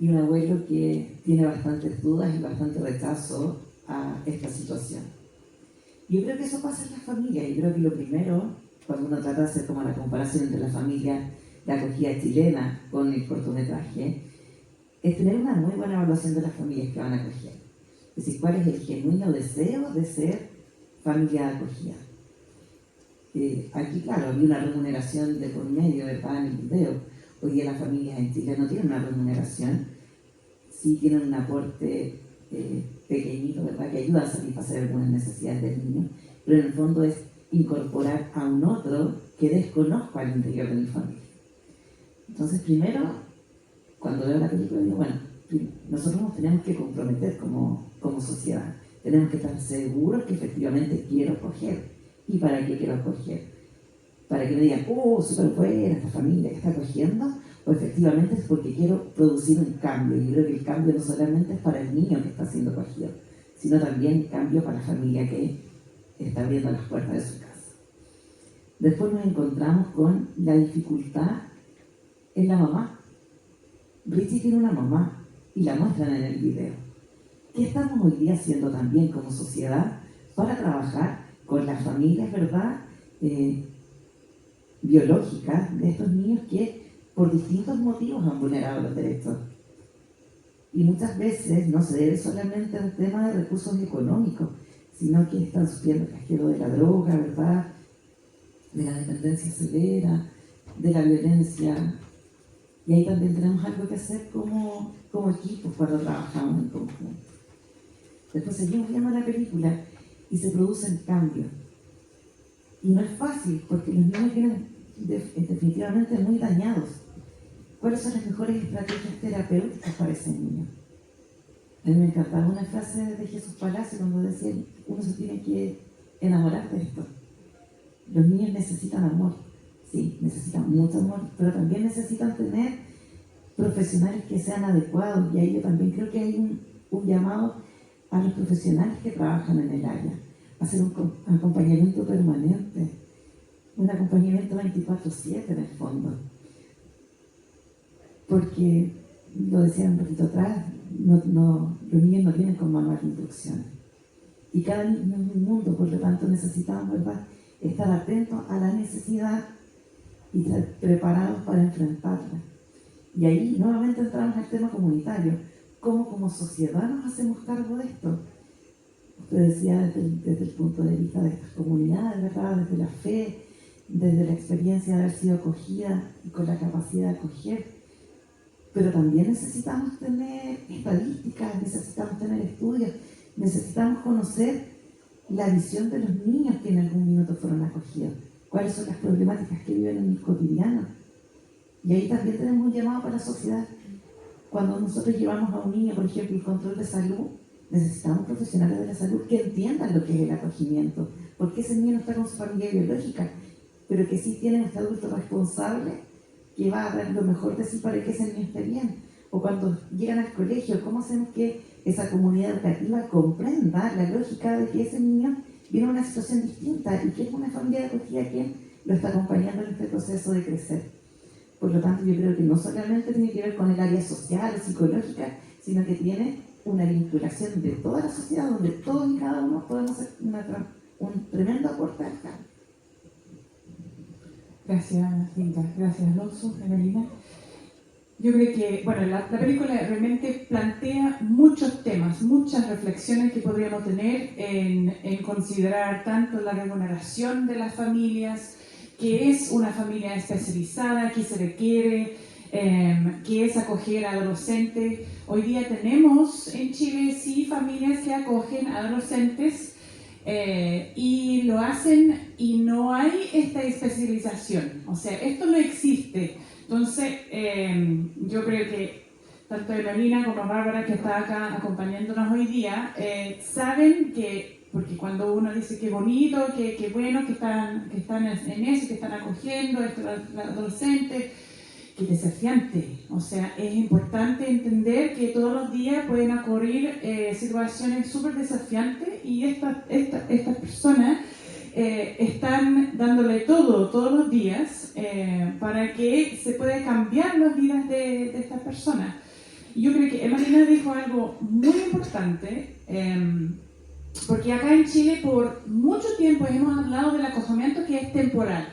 y un abuelo que tiene bastantes dudas y bastante rechazo a esta situación. Yo creo que eso pasa en las familias, y creo que lo primero, cuando uno trata de hacer como la comparación entre la familia de acogida chilena con el cortometraje, es tener una muy buena evaluación de las familias que van a acoger. Es decir, cuál es el genuino deseo de ser familia de acogida. Aquí, claro, había una remuneración de por medio, ¿verdad?, en el video. Hoy día las familias en Chile no tienen una remuneración, sí tienen un aporte pequeñito, ¿verdad?, que ayuda a satisfacer algunas necesidades del niño, pero en el fondo es incorporar a un otro que desconozco al interior de mi familia. Entonces, primero, cuando veo la película, digo, bueno, nosotros nos tenemos que comprometer como sociedad. Tenemos que estar seguros que efectivamente quiero acoger. ¿Y para qué quiero acoger? Para que me digan, súper buena esta familia que está acogiendo, o efectivamente es porque quiero producir un cambio. Y creo que el cambio no solamente es para el niño que está siendo acogido, sino también el cambio para la familia que está abriendo las puertas de su casa. Después nos encontramos con la dificultad en la mamá. Richie tiene una mamá y la muestran en el video. ¿Qué estamos hoy día haciendo también como sociedad para trabajar con las familias, ¿verdad?, biológicas de estos niños que por distintos motivos han vulnerado los derechos? Y muchas veces no se debe solamente a un tema de recursos económicos, sino que están sufriendo el casquero de la droga, ¿verdad?, de la dependencia severa, de la violencia. Y ahí también tenemos algo que hacer como equipo cuando trabajamos en conjunto. Después seguimos viendo la película y se producen cambios. Y no es fácil porque los niños vienen definitivamente muy dañados. ¿Cuáles son las mejores estrategias terapéuticas para ese niño? A mí me encantaba una frase de Jesús Palacio cuando decía, uno se tiene que enamorar de esto. Los niños necesitan amor, sí, necesitan mucho amor, pero también necesitan tener profesionales que sean adecuados. Y ahí yo también creo que hay un llamado a los profesionales que trabajan en el área, a hacer un acompañamiento permanente, un acompañamiento 24/7 en el fondo. Porque, lo decía un ratito atrás, los niños no vienen con manual de instrucciones. Y cada niño es un mundo, por lo tanto necesitamos, ¿verdad?, estar atentos a la necesidad y estar preparados para enfrentarla. Y ahí nuevamente entramos al tema comunitario. ¿Cómo como sociedad nos hacemos cargo de esto? Usted decía desde el punto de vista de estas comunidades, ¿verdad?, desde la fe, desde la experiencia de haber sido acogida y con la capacidad de acoger. Pero también necesitamos tener estadísticas, necesitamos tener estudios, necesitamos conocer la visión de los niños que en algún minuto fueron acogidos, cuáles son las problemáticas que viven en el cotidiano. Y ahí también tenemos un llamado para la sociedad. Cuando nosotros llevamos a un niño, por ejemplo, el control de salud, necesitamos profesionales de la salud que entiendan lo que es el acogimiento, porque ese niño no está con su familia biológica, pero que sí tiene un adulto responsable que va a dar lo mejor de sí para que ese niño esté bien. O cuando llegan al colegio, ¿cómo hacemos que esa comunidad educativa comprenda la lógica de que ese niño viene a una situación distinta y que es una familia de acogida quien lo está acompañando en este proceso de crecer? Por lo tanto, yo creo que no solamente tiene que ver con el área social o psicológica, sino que tiene una vinculación de toda la sociedad donde todos y cada uno podemos hacer un tremendo aporte al cambio. Gracias, Linda. Gracias, Alonso, Evelina. Yo creo que, bueno, la película realmente plantea muchos temas, muchas reflexiones que podríamos tener en considerar tanto la remuneración de las familias, qué es una familia especializada, qué se requiere, qué es acoger a adolescentes. Hoy día tenemos en Chile, sí, familias que acogen a adolescentes y lo hacen y no hay esta especialización. O sea, esto no existe. Entonces, yo creo que tanto Evelina como Bárbara, que está acá acompañándonos hoy día, saben que, porque cuando uno dice que bonito, que bueno, que están en eso, que están acogiendo a estos adolescentes, que desafiante. O sea, es importante entender que todos los días pueden ocurrir situaciones súper desafiantes y estas personas están dándole todos los días para que se pueda cambiar las vidas de estas personas. Y yo creo que Evelina dijo algo muy importante, porque acá en Chile por mucho tiempo hemos hablado del acogimiento que es temporal.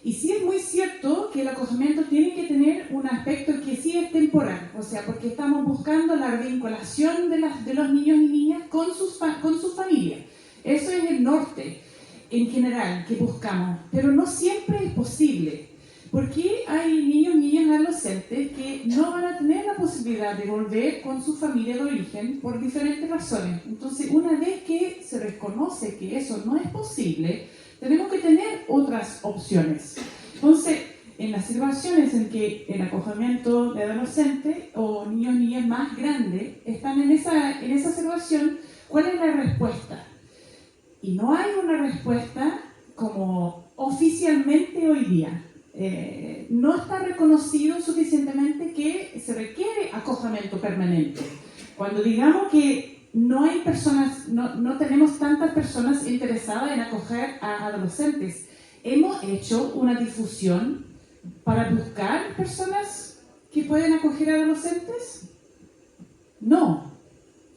Y sí es muy cierto que el acogimiento tiene que tener un aspecto que sí es temporal, o sea, porque estamos buscando la vinculación de los niños y niñas con sus familias. Eso es el norte en general que buscamos, pero no siempre es posible, ¿por qué hay niños, niñas, adolescentes que no van a tener la posibilidad de volver con su familia de origen por diferentes razones? Entonces, una vez que se reconoce que eso no es posible, tenemos que tener otras opciones. Entonces, en las situaciones en que el acogimiento de adolescentes o niños, niñas más grandes están en esa situación, ¿cuál es la respuesta? Y no hay una respuesta como oficialmente hoy día. No está reconocido suficientemente que se requiere acogimiento permanente. Cuando digamos que no hay personas, no tenemos tantas personas interesadas en acoger a adolescentes, hemos hecho una difusión para buscar personas que pueden acoger a adolescentes. No.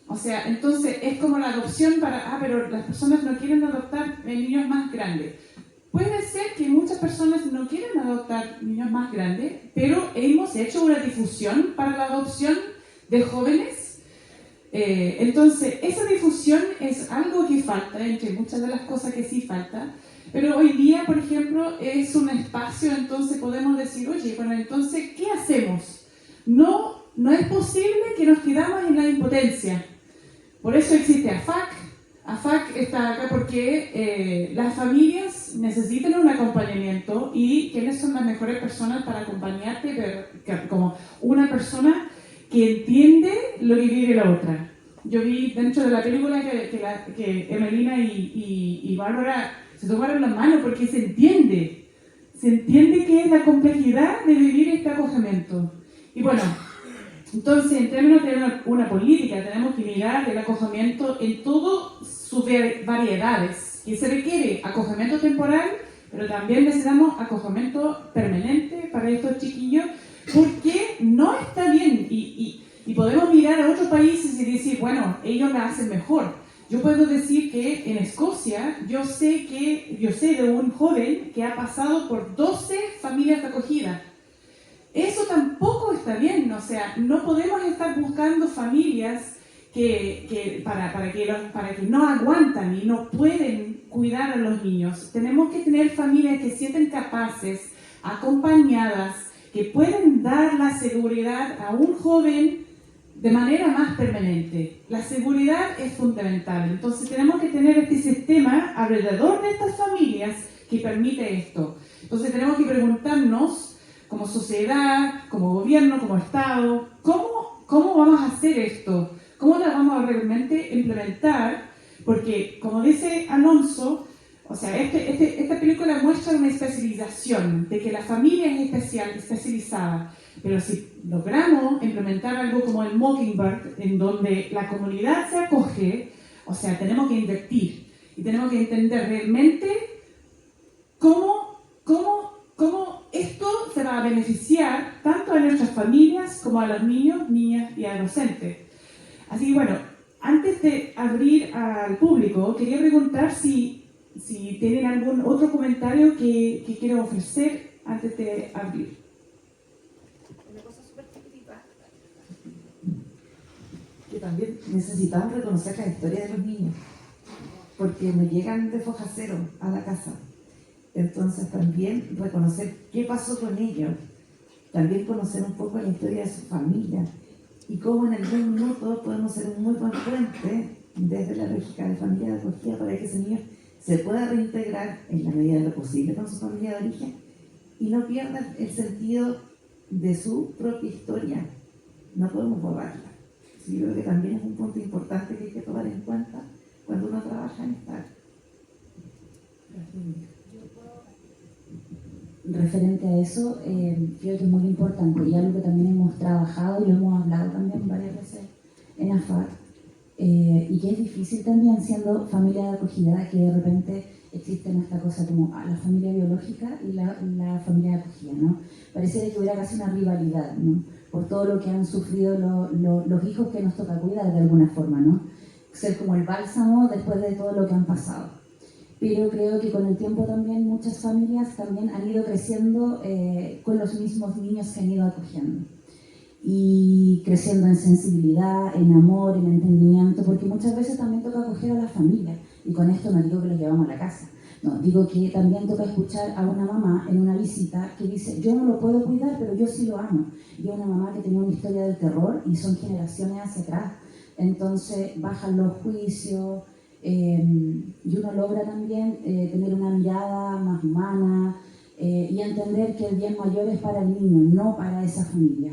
O sea, entonces es como la adopción para, pero las personas no quieren adoptar niños más grandes. Puede ser que muchas personas no quieran adoptar niños más grandes, pero hemos hecho una difusión para la adopción de jóvenes. Entonces, esa difusión es algo que falta, entre muchas de las cosas que sí falta. Pero hoy día, por ejemplo, es un espacio, entonces podemos decir, oye, bueno, entonces, ¿qué hacemos? No es posible que nos quedamos en la impotencia. Por eso existe AFAC. AFAC está acá porque las familias necesitan un acompañamiento y ¿quiénes son las mejores personas para acompañarte? Como una persona que entiende lo que vive la otra. Yo vi dentro de la película que Emelina y Bárbara se tomaron las manos porque se entiende que es la complejidad de vivir este acogimiento. Y bueno, entonces en términos de una política tenemos que mirar el acogimiento en todas sus variedades, que se requiere acogimiento temporal, pero también necesitamos acogimiento permanente para estos chiquillos, porque no está bien y podemos mirar a otros países y decir, bueno, ellos la hacen mejor. Yo puedo decir que en Escocia yo sé de un joven que ha pasado por 12 familias de acogida. Eso tampoco está bien, o sea, no podemos estar buscando familias para que no aguantan y no pueden cuidar a los niños. Tenemos que tener familias que sienten capaces, acompañadas, que pueden dar la seguridad a un joven de manera más permanente. La seguridad es fundamental. Entonces tenemos que tener este sistema alrededor de estas familias que permite esto. Entonces tenemos que preguntarnos, como sociedad, como gobierno, como Estado, ¿cómo vamos a hacer esto? ¿Cómo la vamos a realmente implementar? Porque, como dice Alonso, o sea, esta película muestra una especialización, de que la familia es especializada. Pero si logramos implementar algo como el Mockingbird, en donde la comunidad se acoge, o sea, tenemos que invertir y tenemos que entender realmente cómo esto se va a beneficiar tanto a nuestras familias como a los niños, niñas y adolescentes. Así que bueno, antes de abrir al público, quería preguntar si tienen algún otro comentario que quieran ofrecer antes de abrir. Una cosa súper chiquitita. Que también necesitamos reconocer la historia de los niños, porque nos llegan de foja cero a la casa. Entonces también reconocer qué pasó con ellos, también conocer un poco la historia de su familia y cómo en algún minuto podemos ser un muy buen puente desde la lógica de familia de acogida para que ese niño se pueda reintegrar en la medida de lo posible con su familia de origen y no pierda el sentido de su propia historia. No podemos borrarla. Sí, yo creo que también es un punto importante que hay que tomar en cuenta cuando uno trabaja en esta área. Referente a eso, creo que es muy importante y algo que también hemos trabajado y lo hemos hablado también varias veces en AFAC, y que es difícil también siendo familia de acogida, que de repente existe esta cosa como la familia biológica y la familia de acogida, ¿no? Pareciera que hubiera casi una rivalidad, ¿no? Por todo lo que han sufrido los hijos que nos toca cuidar de alguna forma, ¿no? Ser como el bálsamo después de todo lo que han pasado. Pero creo que con el tiempo también muchas familias también han ido creciendo con los mismos niños que han ido acogiendo. Y creciendo en sensibilidad, en amor, en entendimiento, porque muchas veces también toca acoger a la familia. Y con esto no digo que los llevamos a la casa, No, digo que también toca escuchar a una mamá en una visita que dice, yo no lo puedo cuidar, pero yo sí lo amo. Y una mamá que tenía una historia del terror y son generaciones hacia atrás. Entonces bajan los juicios y uno logra también tener una mirada más humana y entender que el bien mayor es para el niño, no para esa familia.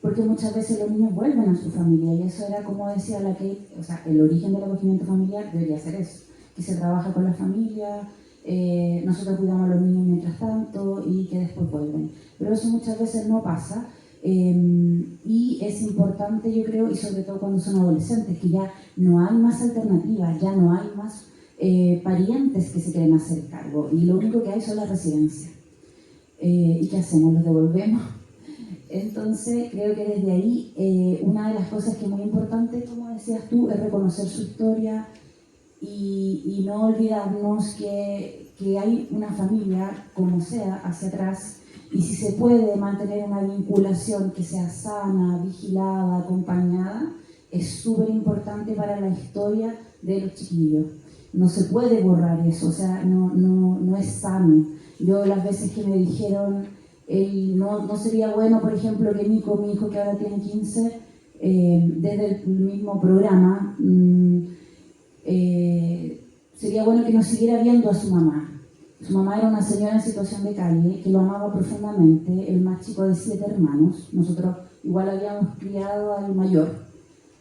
Porque muchas veces los niños vuelven a su familia y eso era, como decía la Kate, o sea, el origen del acogimiento familiar debería ser eso, que se trabaja con la familia, nosotros cuidamos a los niños mientras tanto y que después vuelven. Pero eso muchas veces no pasa y es importante, yo creo, y sobre todo cuando son adolescentes, que ya no hay más alternativas, ya no hay más parientes que se quieren hacer cargo y lo único que hay son las residencias. ¿Y qué hacemos? ¿Los devolvemos? Entonces, creo que desde ahí una de las cosas que es muy importante, como decías tú, es reconocer su historia y no olvidarnos que hay una familia, como sea, hacia atrás, y si se puede mantener una vinculación que sea sana, vigilada, acompañada, es súper importante para la historia de los chiquillos. No se puede borrar eso, o sea, no es sano. Yo las veces que me dijeron, no sería bueno, por ejemplo, que Nico, mi hijo que ahora tiene 15, desde el mismo programa, sería bueno que no siguiera viendo a su mamá. Su mamá era una señora en situación de calle que lo amaba profundamente, el más chico de 7 hermanos. Nosotros igual habíamos criado al mayor,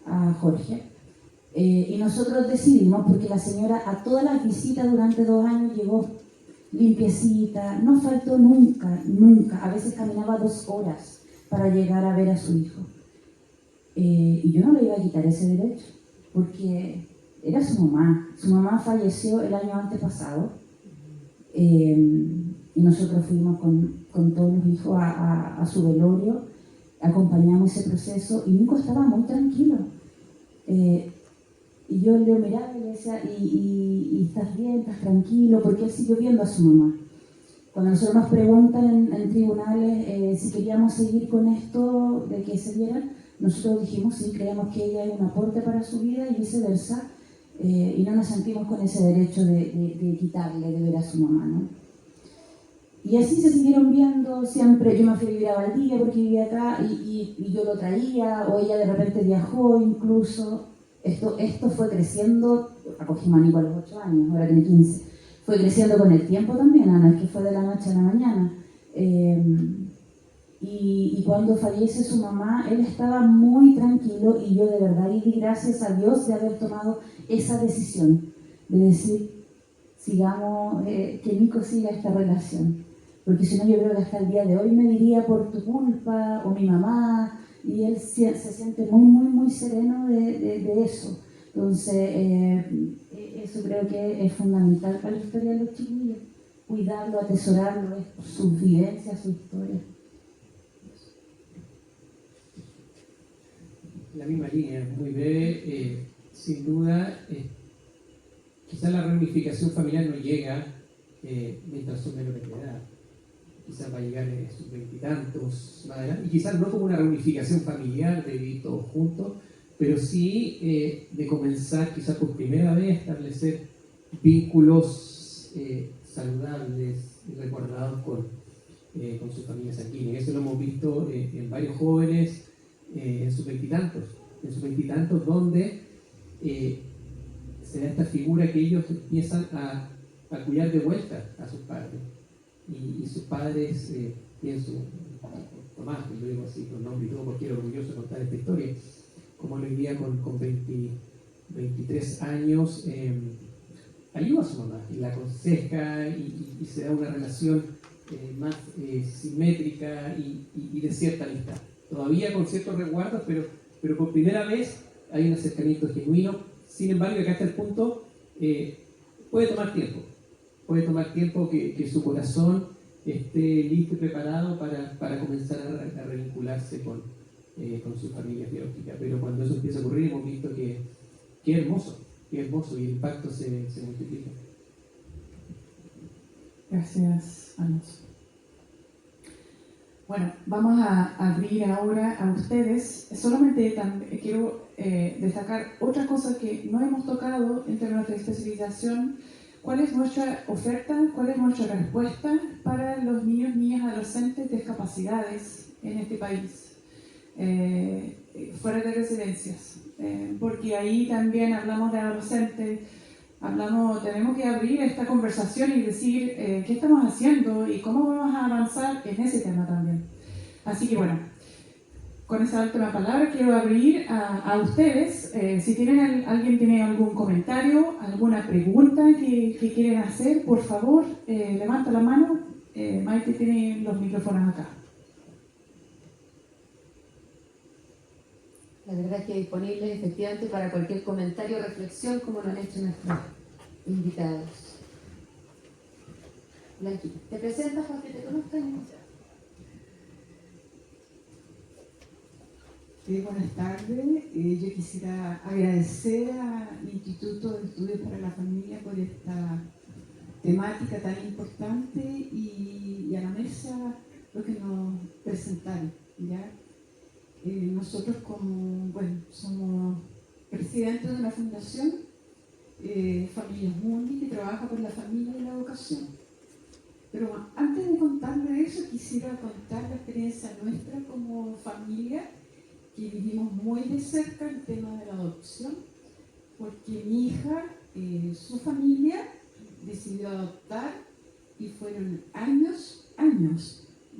a Jorge. Y nosotros decidimos, porque la señora a todas las visitas durante 2 años llegó limpiecita, no faltó nunca, nunca. A veces caminaba 2 horas para llegar a ver a su hijo. Y yo no le iba a quitar ese derecho, porque era su mamá. Su mamá falleció el año antepasado y nosotros fuimos con todos los hijos a su velorio, acompañamos ese proceso y Nico estaba muy tranquilo. Y yo le miraba y le decía, ¿y estás bien, estás tranquilo? Porque él siguió viendo a su mamá. Cuando nosotros nos preguntan en tribunales si queríamos seguir con esto de que se dieran, nosotros dijimos sí, creemos que ella es un aporte para su vida y viceversa, y no nos sentimos con ese derecho de quitarle, de ver a su mamá, ¿no? Y así se siguieron viendo siempre. Yo me fui a vivir a Valdivia porque vivía acá y yo lo traía, o ella de repente viajó incluso. Esto fue creciendo, acogimos a Nico a los 8 años, ahora tiene 15. Fue creciendo con el tiempo también, Ana, es que fue de la noche a la mañana. Y cuando fallece su mamá, él estaba muy tranquilo y yo de verdad le di gracias a Dios de haber tomado esa decisión, de decir, sigamos, que Nico siga esta relación. Porque si no, yo creo que hasta el día de hoy me diría por tu culpa, o mi mamá, y él se siente muy, muy, muy sereno de eso. Entonces, eso creo que es fundamental para la historia de los chiquillos. Cuidarlo, atesorarlo, sus vivencias, su historia. La misma línea, muy breve, sin duda, quizás la reunificación familiar no llega mientras son menores de edad. Quizás va a llegar en sus 20 y tantos más adelante, y quizás no como una reunificación familiar de vivir todos juntos, pero sí de comenzar quizás por primera vez a establecer vínculos saludables y recordados con sus familias sanguíneas. Eso lo hemos visto en varios jóvenes en sus 20 y tantos, donde se da esta figura que ellos empiezan a cuidar de vuelta a sus padres. Y sus padres, pienso, Tomás, yo digo así con nombre y todo porque era orgulloso de contar esta historia, como hoy día con 23 años ayuda a su mamá y la aconseja y se da una relación más simétrica y de cierta amistad. Todavía con ciertos resguardos, pero por primera vez hay un acercamiento genuino. Sin embargo, acá está el punto, puede tomar tiempo que su corazón esté listo y preparado para comenzar a revincularse con su familia biológica. Pero cuando eso empieza a ocurrir, hemos visto que es hermoso y el impacto se multiplica. Gracias, Alonso. Bueno, vamos a abrir ahora a ustedes. Solamente quiero destacar otra cosa que no hemos tocado entre nuestra especialización, ¿Cuál es nuestra oferta? ¿Cuál es nuestra respuesta para los niños, niñas, adolescentes de discapacidades en este país, fuera de residencias? Porque ahí también hablamos de adolescentes, tenemos que abrir esta conversación y decir qué estamos haciendo y cómo vamos a avanzar en ese tema también. Así que bueno, con esa última palabra quiero abrir a ustedes. Si alguien tiene algún comentario, alguna pregunta que quieren hacer, por favor, levanta la mano. Maite tiene los micrófonos acá. La verdad es que disponible efectivamente para cualquier comentario o reflexión, como lo han hecho nuestros invitados. Blanqui, ¿te presentas para que te conozcan? Buenas tardes. Yo quisiera agradecer al Instituto de Estudios para la Familia por esta temática tan importante y a la mesa lo que nos presentaron, ¿ya? Nosotros somos presidentes de una fundación, Familias Mundi, que trabaja por la familia y la educación. Pero antes de contarle eso, quisiera contar la experiencia nuestra como familia, que vivimos muy de cerca el tema de la adopción, porque mi hija, su familia, decidió adoptar y fueron años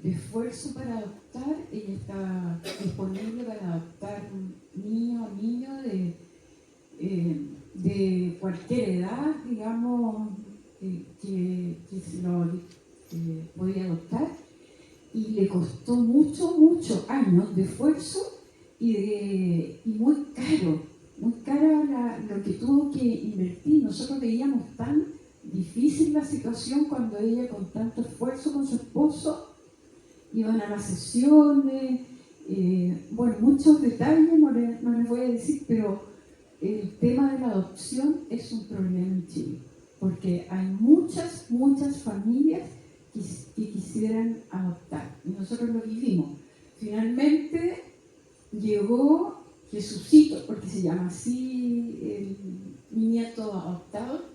de esfuerzo para adoptar. Ella estaba disponible para adoptar un niño o niño de cualquier edad, digamos, que se lo podía adoptar, y le costó muchos años de esfuerzo y muy cara lo que tuvo que invertir. Nosotros veíamos tan difícil la situación cuando ella, con tanto esfuerzo con su esposo, iban a las sesiones, muchos detalles no les voy a decir, pero el tema de la adopción es un problema en Chile, porque hay muchas familias que quisieran adoptar, y nosotros lo vivimos. Finalmente llegó Jesucito, porque se llama así mi nieto adoptado,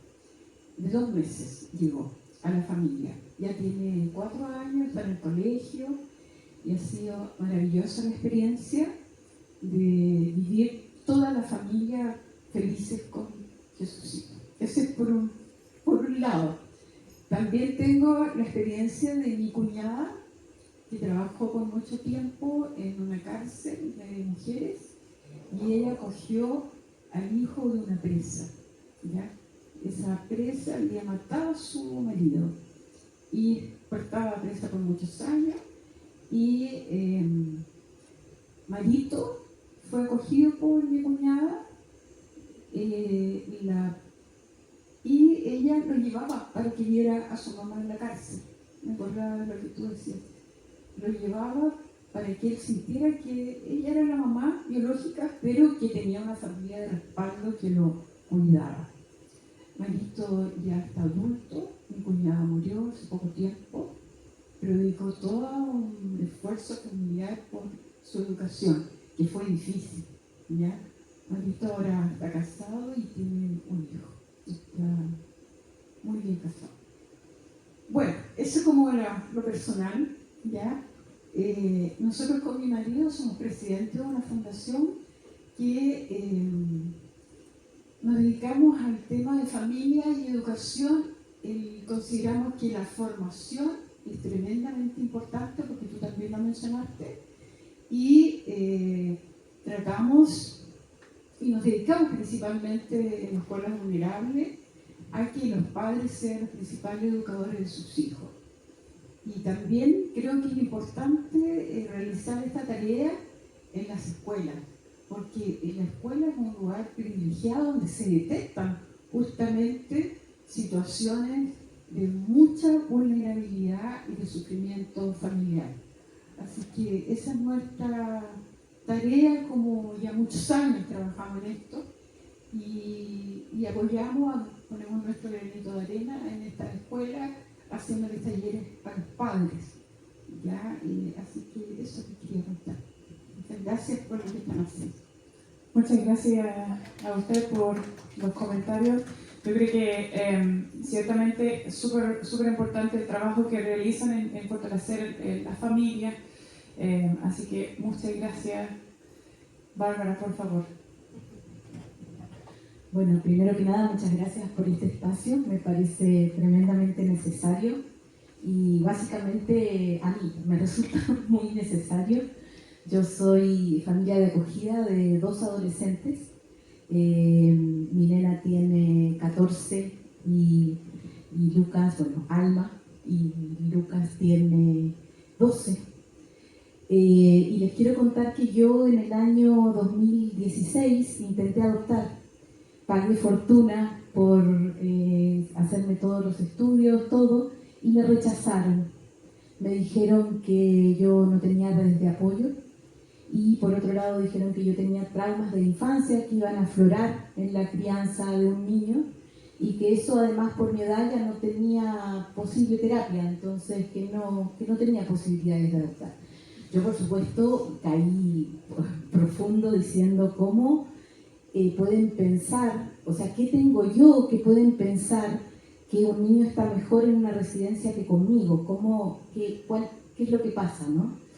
de 2 meses llegó a la familia. Ya tiene 4 años, está en el colegio, y ha sido maravillosa la experiencia de vivir toda la familia felices con Jesucito. Ese es por un lado. También tengo la experiencia de mi cuñada, que trabajó por mucho tiempo en una cárcel de mujeres, y ella acogió al hijo de una presa, ¿ya? Esa presa había matado a su marido y estaba presa por muchos años, y Marito fue acogido por mi cuñada, y ella lo llevaba para que viera a su mamá en la cárcel. Me acordaba de lo que tú decías. Lo llevaba para que él sintiera que ella era la mamá biológica, pero que tenía una familia de respaldo que lo cuidaba. Marito ya está adulto, mi cuñada murió hace poco tiempo, pero dedicó todo un esfuerzo familiar por su educación, que fue difícil, ¿ya? Marito ahora está casado y tiene un hijo, está muy bien casado. Bueno, eso como lo personal, ¿ya? Nosotros con mi marido somos presidentes de una fundación que nos dedicamos al tema de familia y educación. Consideramos que la formación es tremendamente importante, porque tú también lo mencionaste, y tratamos y nos dedicamos principalmente en escuelas vulnerables a que los padres sean los principales educadores de sus hijos. Y también creo que es importante realizar esta tarea en las escuelas, porque en la escuela es un lugar privilegiado donde se detectan justamente situaciones de mucha vulnerabilidad y de sufrimiento familiar. Así que esa es nuestra tarea, como ya muchos años trabajamos en esto, y apoyamos, ponemos nuestro granito de arena en esta escuela, haciéndoles talleres para los padres, ¿ya? Así que eso te quería contar. Muchas gracias por lo que están haciendo. Muchas gracias a usted por los comentarios. Yo creo que ciertamente es súper importante el trabajo que realizan en fortalecer la familia. Así que muchas gracias. Bárbara, por favor. Bueno, primero que nada, muchas gracias por este espacio. Me parece tremendamente necesario y básicamente a mí me resulta muy necesario. Yo soy familia de acogida de 2 adolescentes. Mi nena tiene 14 y Lucas, bueno, Alma, y Lucas tiene 12. Y les quiero contar que yo en el año 2016 intenté adoptar. Pagué fortuna por hacerme todos los estudios, todo, y me rechazaron. Me dijeron que yo no tenía redes de apoyo y por otro lado dijeron que yo tenía traumas de infancia que iban a aflorar en la crianza de un niño y que eso además por mi edad ya no tenía posible terapia, entonces que no tenía posibilidades de adoptar. Yo por supuesto caí profundo diciendo cómo pueden pensar, o sea, ¿qué tengo yo que pueden pensar que un niño está mejor en una residencia que conmigo? ¿Qué es lo que pasa, no?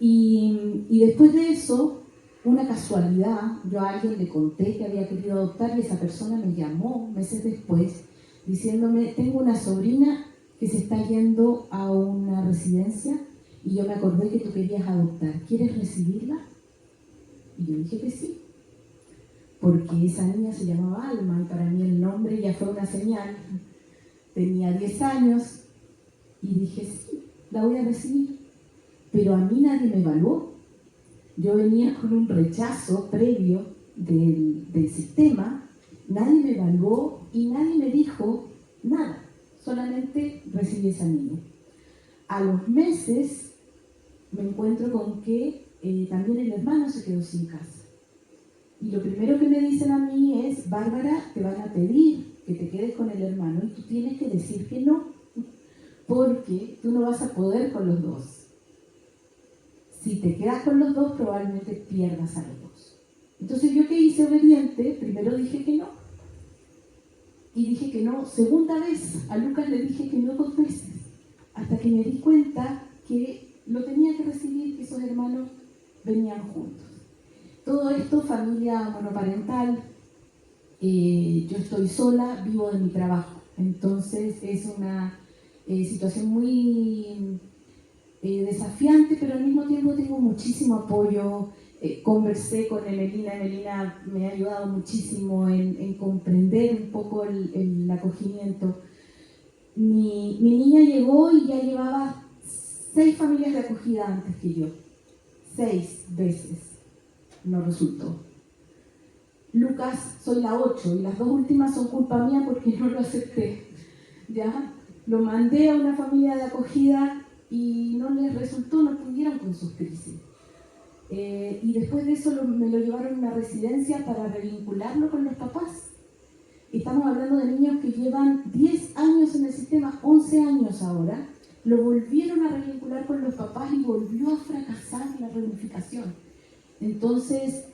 Y después de eso, una casualidad, yo a alguien le conté que había querido adoptar y esa persona me llamó meses después diciéndome, tengo una sobrina que se está yendo a una residencia y yo me acordé que tú querías adoptar, ¿quieres recibirla? Y yo dije que sí, porque esa niña se llamaba Alma y para mí el nombre ya fue una señal. Tenía 10 años y dije sí, la voy a recibir. Pero a mí nadie me evaluó. Yo venía con un rechazo previo del sistema, nadie me evaluó y nadie me dijo nada, solamente recibí esa niña. A los meses me encuentro con que también el hermano se quedó sin casa. Y lo primero que me dicen a mí es, Bárbara, te van a pedir que te quedes con el hermano y tú tienes que decir que no, porque tú no vas a poder con los dos. Si te quedas con los dos, probablemente pierdas a los dos. Entonces yo que hice obediente, primero dije que no. Y dije que no, segunda vez, a Lucas le dije que no 2 veces, hasta que me di cuenta que lo tenía que recibir, que esos hermanos venían juntos. Todo esto, familia monoparental, yo estoy sola, vivo de mi trabajo. Entonces es una situación muy desafiante, pero al mismo tiempo tengo muchísimo apoyo. Conversé con Emelina me ha ayudado muchísimo en comprender un poco el acogimiento. Mi niña llegó y ya llevaba 6 familias de acogida antes que yo. 6 veces. No resultó. Lucas, soy la 8 y las 2 últimas son culpa mía porque no lo acepté. ¿Ya? Lo mandé a una familia de acogida y no les resultó, no pudieron con sus crisis. Y después de eso me lo llevaron a una residencia para revincularlo con los papás. Estamos hablando de niños que llevan 10 años en el sistema, 11 años ahora. Lo volvieron a revincular con los papás y volvió a fracasar la reunificación. Entonces,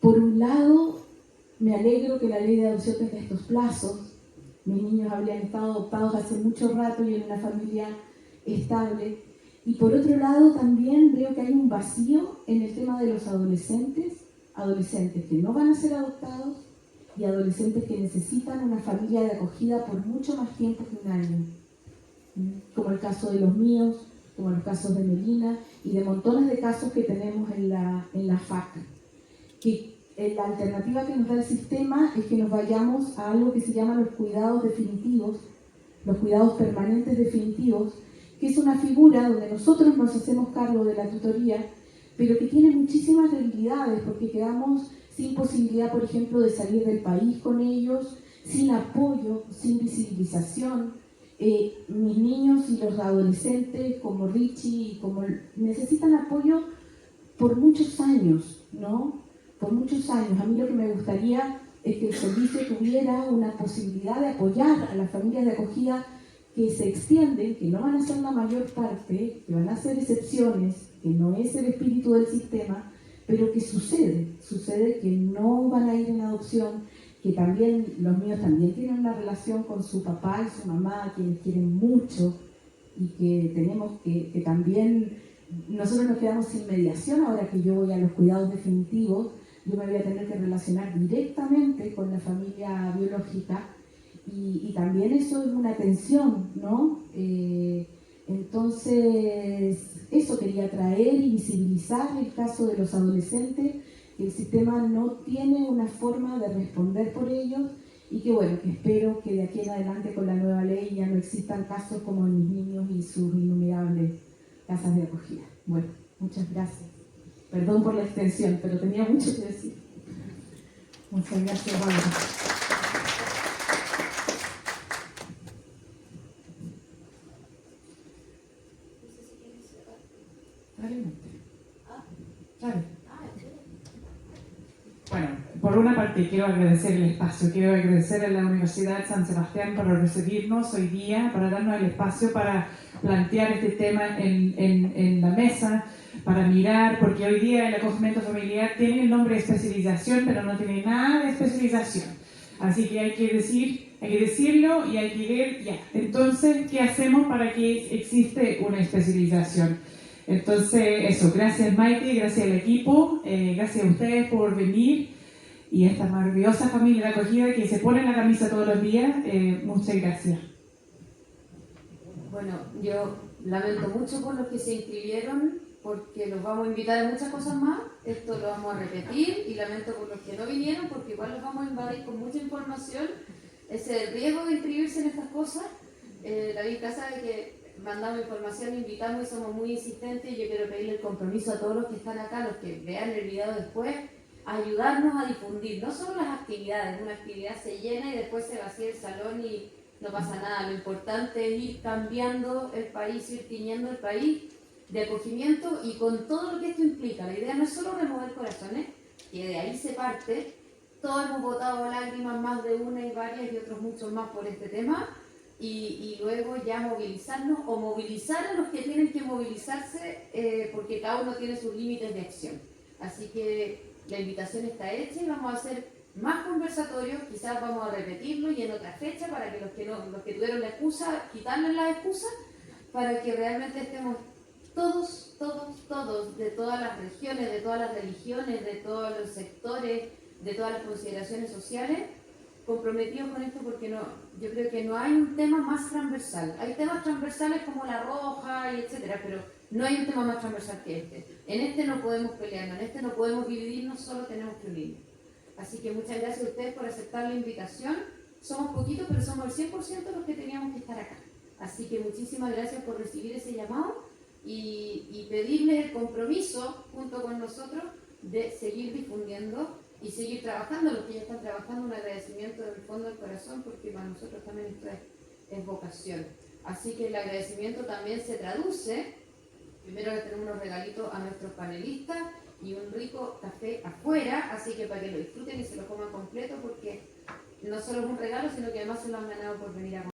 por un lado, me alegro que la ley de adopción tenga estos plazos. Mis niños habían estado adoptados hace mucho rato y en una familia estable. Y por otro lado, también veo que hay un vacío en el tema de los adolescentes que no van a ser adoptados y adolescentes que necesitan una familia de acogida por mucho más tiempo que un año. Como el caso de los míos, como los casos de Melina y de montones de casos que tenemos en la FAC. Que la alternativa que nos da el sistema es que nos vayamos a algo que se llama los cuidados definitivos, los cuidados permanentes definitivos, que es una figura donde nosotros nos hacemos cargo de la tutoría, pero que tiene muchísimas debilidades porque quedamos sin posibilidad, por ejemplo, de salir del país con ellos, sin apoyo, sin visibilización. Mis niños y los adolescentes como Richie necesitan apoyo por muchos años, ¿no? Por muchos años. A mí lo que me gustaría es que el servicio tuviera una posibilidad de apoyar a las familias de acogida que se extienden, que no van a ser la mayor parte, que van a ser excepciones, que no es el espíritu del sistema, pero que sucede que no van a ir en adopción, que también los míos también tienen una relación con su papá y su mamá, a quienes quieren mucho, y que tenemos que también, nosotros nos quedamos sin mediación ahora que yo voy a los cuidados definitivos, yo me voy a tener que relacionar directamente con la familia biológica, y también eso es una tensión, ¿no? Entonces, eso quería traer y visibilizar el caso de los adolescentes, que el sistema no tiene una forma de responder por ellos, y que bueno, que espero que de aquí en adelante con la nueva ley ya no existan casos como mis niños y sus innumerables casas de acogida. Bueno, muchas gracias. Perdón por la extensión, pero tenía mucho que decir. Muchas gracias, Bárbara. Bueno, por una parte quiero agradecer el espacio, quiero agradecer a la Universidad San Sebastián por recibirnos hoy día, para darnos el espacio para plantear este tema en la mesa, para mirar, porque hoy día el acogimiento familiar tiene el nombre de especialización, pero no tiene nada de especialización. Así que hay que decirlo y hay que ver ya. Entonces, ¿qué hacemos para que existe una especialización? Entonces, eso, gracias Maite, gracias al equipo, gracias a ustedes por venir y a esta maravillosa familia de acogida que se pone la camisa todos los días, muchas gracias. Bueno, yo lamento mucho por los que se inscribieron, porque los vamos a invitar a muchas cosas más, esto lo vamos a repetir, y lamento por los que no vinieron, porque igual los vamos a invadir con mucha información. Ese es el riesgo de inscribirse en estas cosas. David sabe que mandamos información, invitamos y somos muy insistentes, y yo quiero pedirle el compromiso a todos los que están acá, los que vean el video después, a ayudarnos a difundir, no solo las actividades, una actividad se llena y después se vacía el salón y no pasa nada, lo importante es ir cambiando el país, ir tiñendo el país de acogimiento y con todo lo que esto implica. La idea no es solo remover corazones, que de ahí se parte, todos hemos botado lágrimas, más de una y varias y otros muchos más por este tema, y luego ya movilizarnos o movilizar a los que tienen que movilizarse, porque cada uno tiene sus límites de acción. Así que la invitación está hecha y vamos a hacer más conversatorios, quizás vamos a repetirlo y en otra fecha para que los que tuvieron la excusa, quitarles la excusa, para que realmente estemos todos, de todas las regiones, de todas las religiones, de todos los sectores, de todas las consideraciones sociales, comprometidos con esto, porque yo creo que no hay un tema más transversal. Hay temas transversales como la roja y etcétera, pero no hay un tema más transversal que este. En este no podemos pelearnos, en este no podemos dividirnos, solo tenemos que unirnos. Así que muchas gracias a ustedes por aceptar la invitación. Somos poquitos, pero somos el 100% los que teníamos que estar acá. Así que muchísimas gracias por recibir ese llamado y pedirles el compromiso junto con nosotros de seguir difundiendo y seguir trabajando. Los que ya están trabajando, un agradecimiento del fondo del corazón, porque para nosotros también esto es vocación. Así que el agradecimiento también se traduce, primero le tenemos unos regalitos a nuestros panelistas y un rico café afuera, así que para que lo disfruten y se lo coman completo, porque no solo es un regalo, sino que además se lo han ganado por venir a comer.